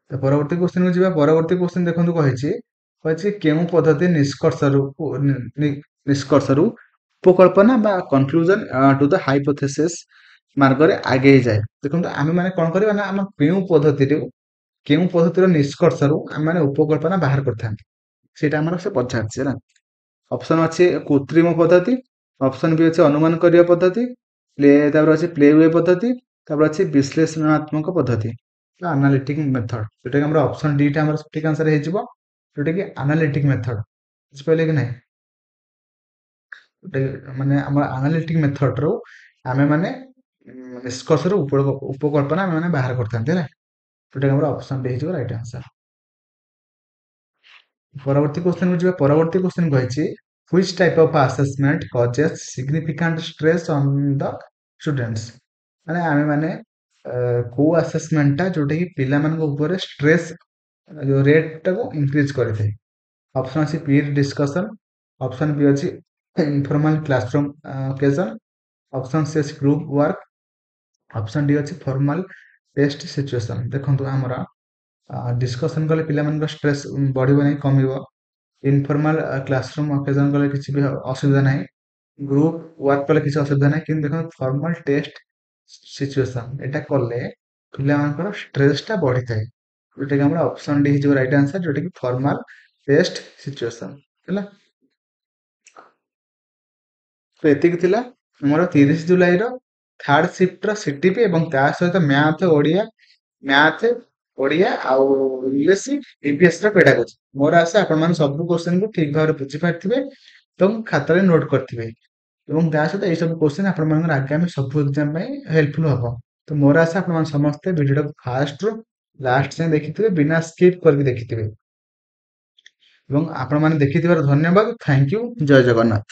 ତ ପରବର୍ତ୍ତୀ କ୍ୱେଶ୍ଚନ କୁ ଯିବା। ପରବର୍ତ୍ତୀ କ୍ୱେଶ୍ଚନ ଦେଖନ୍ତୁ କହିଛି, କହିଛି କେଉଁ ପଦ୍ଧତି ନିଷ୍କର୍ଷରୁ ଉପକଳ୍ପନା ବା କନକ୍ଲୁଜନ ଟୁ ଦ ହାଇପୋଥେସିସ୍ ମାର୍ଗରେ ଆଗେଇ ଯାଏ। ଦେଖନ୍ତୁ ଆମେ ମାନେ କଣ କରିବା ନା, ଆମ କେଉଁ ପଦ୍ଧତିର ନିଷ୍କର୍ଷରୁ ଆମେ ମାନେ ଉପକଳ୍ପନା ବାହାର କରିଥାନ୍ତି, ସେଇଟା ଆମର ସେ ପଚାରିଛି ହେଲା। ଅପସନ ଅଛି କୃତ୍ରିମ ପଦ୍ଧତି, ଅପସନ ବି ଅଛି ଅନୁମାନ କରିବା ପଦ୍ଧତି, ତାପରେ ଅଛି ପ୍ଲେ ୱେ ପଦ୍ଧତି, ତାପରେ ଅଛି ବିଶ୍ଳେଷଣାତ୍ମକ ପଦ୍ଧତି ଆନାଲିଟିକ ମେଥଡ। ଯୋଉଟା କି ଆମର ଅପସନ ଡି ଟା ଆମର ସଠିକ ଆନ୍ସର ହେଇଯିବ, ଯୋଉଟା କି ଆନାଲିଟିକ ମେଥଡ। ବୁଝିପାରିଲେ କି ନାହିଁ, ମାନେ ଆମର ଆନାଲିଟିକ ମେଥଡ ରୁ ଆମେ ମାନେ ନିଷ୍କର୍ଷରୁ ଉପକଳ୍ପନା ଆମେ ମାନେ ବାହାର କରିଥାନ୍ତି ହେଲା, ଯୋଉଟା କି ଆମର ଅପସନ ଡି ହେଇଯିବ ରାଇଟ ଆନ୍ସର। ପରବର୍ତ୍ତୀ କ୍ୱେଶ୍ଚନ କୁ ଯିବା। ପରବର୍ତ୍ତୀ କ୍ୱେଶ୍ଚନ କହିଛି which type of assessment causes significant stress on the students, ମାନେ ଆମେ ମାନେ କୋଉ ଆସେସମେଣ୍ଟ ଟା ଯୋଉଟା କି ପିଲାମାନଙ୍କ ଉପରେ ଷ୍ଟ୍ରେସ୍ ଯୋଉ ରେଟ୍ ଟାକୁ ଇନକ୍ରିଜ କରିଥାଏ। ଅପସନ ଅଛି ପିୟର ଡିସ୍କସନ, ଅପସନ ବି ଅଛି informal classroom occasion, option C ଅଛି ଗ୍ରୁପ ୱାର୍କ, ଅପସନ ଡି ଅଛି ଫର୍ମାଲ ଟେଷ୍ଟ ସିଚୁଏସନ। ଦେଖନ୍ତୁ ଆମର ଡିସ୍କସନ କଲେ ପିଲାମାନଙ୍କର ଷ୍ଟ୍ରେସ୍ ବଢିବ ନାହିଁ, କମିବ। ଇନଫର୍ମାଲ କ୍ଲାସରୁମ୍ ଅକେଜନ କଲେ କିଛି ବି ଅସୁବିଧା ନାହିଁ, ଗ୍ରୁପ ୱାର୍କ କଲେ କିଛି ଅସୁବିଧା ନାହିଁ। କିନ୍ତୁ ଦେଖନ୍ତୁ ଫର୍ମାଲ ଟେଷ୍ଟ ସିଚୁଏସନ ଏଟା କଲେ ପିଲାମାନଙ୍କର ଷ୍ଟ୍ରେସ୍ ଟା ବଢିଥାଏ, ଯୋଉଟା କି ଆମର ଅପସନ ଡି ହେଇଯିବ ରାଇଟ ଆନ୍ସର, ଯୋଉଟା କି ଫର୍ମାଲ ଟେଷ୍ଟ ସିଚୁଏସନ ହେଲା। ତ ଏତିକି ଥିଲା ଆମର 30 ଜୁଲାଇର ଥାର୍ଡ ସିଫ୍ଟର ସିଟିପି ଏବଂ ତା ସହିତ ମ୍ୟାଥ ଓଡିଆ ଆଉ ଇଂଲିଶ ଇଭିଏସ ର ପେଡାଗୋଜି। ମୋର ଆଶା ଆପଣମାନେ ସବୁ କୋଶ୍ଚିନ୍ କୁ ଠିକ ଭାବରେ ବୁଝିପାରିଥିବେ ଏବଂ ଖାତାରେ ନୋଟ କରିଥିବେ ଏବଂ ତା ସହିତ ଏଇ ସବୁ କୋଶ୍ଚିନ୍ ଆପଣମାନଙ୍କର ଆଗାମୀ ସବୁ ଏକ୍ଜାମ ପାଇଁ ହେଲ୍ପଫୁଲ ହବ। ତ ମୋର ଆଶା ଆପଣମାନେ ସମସ୍ତେ ଭିଡିଓଟାକୁ ଫାଷ୍ଟରୁ ଲାଷ୍ଟ ଯାଏଁ ଦେଖିଥିବେ ବିନା ସ୍କିପ୍ କରିକି ଦେଖିଥିବେ ଏବଂ ଆପଣମାନେ ଦେଖିଥିବାରୁ ଧନ୍ୟବାଦ। Thank you. ଜୟ ଜଗନ୍ନାଥ।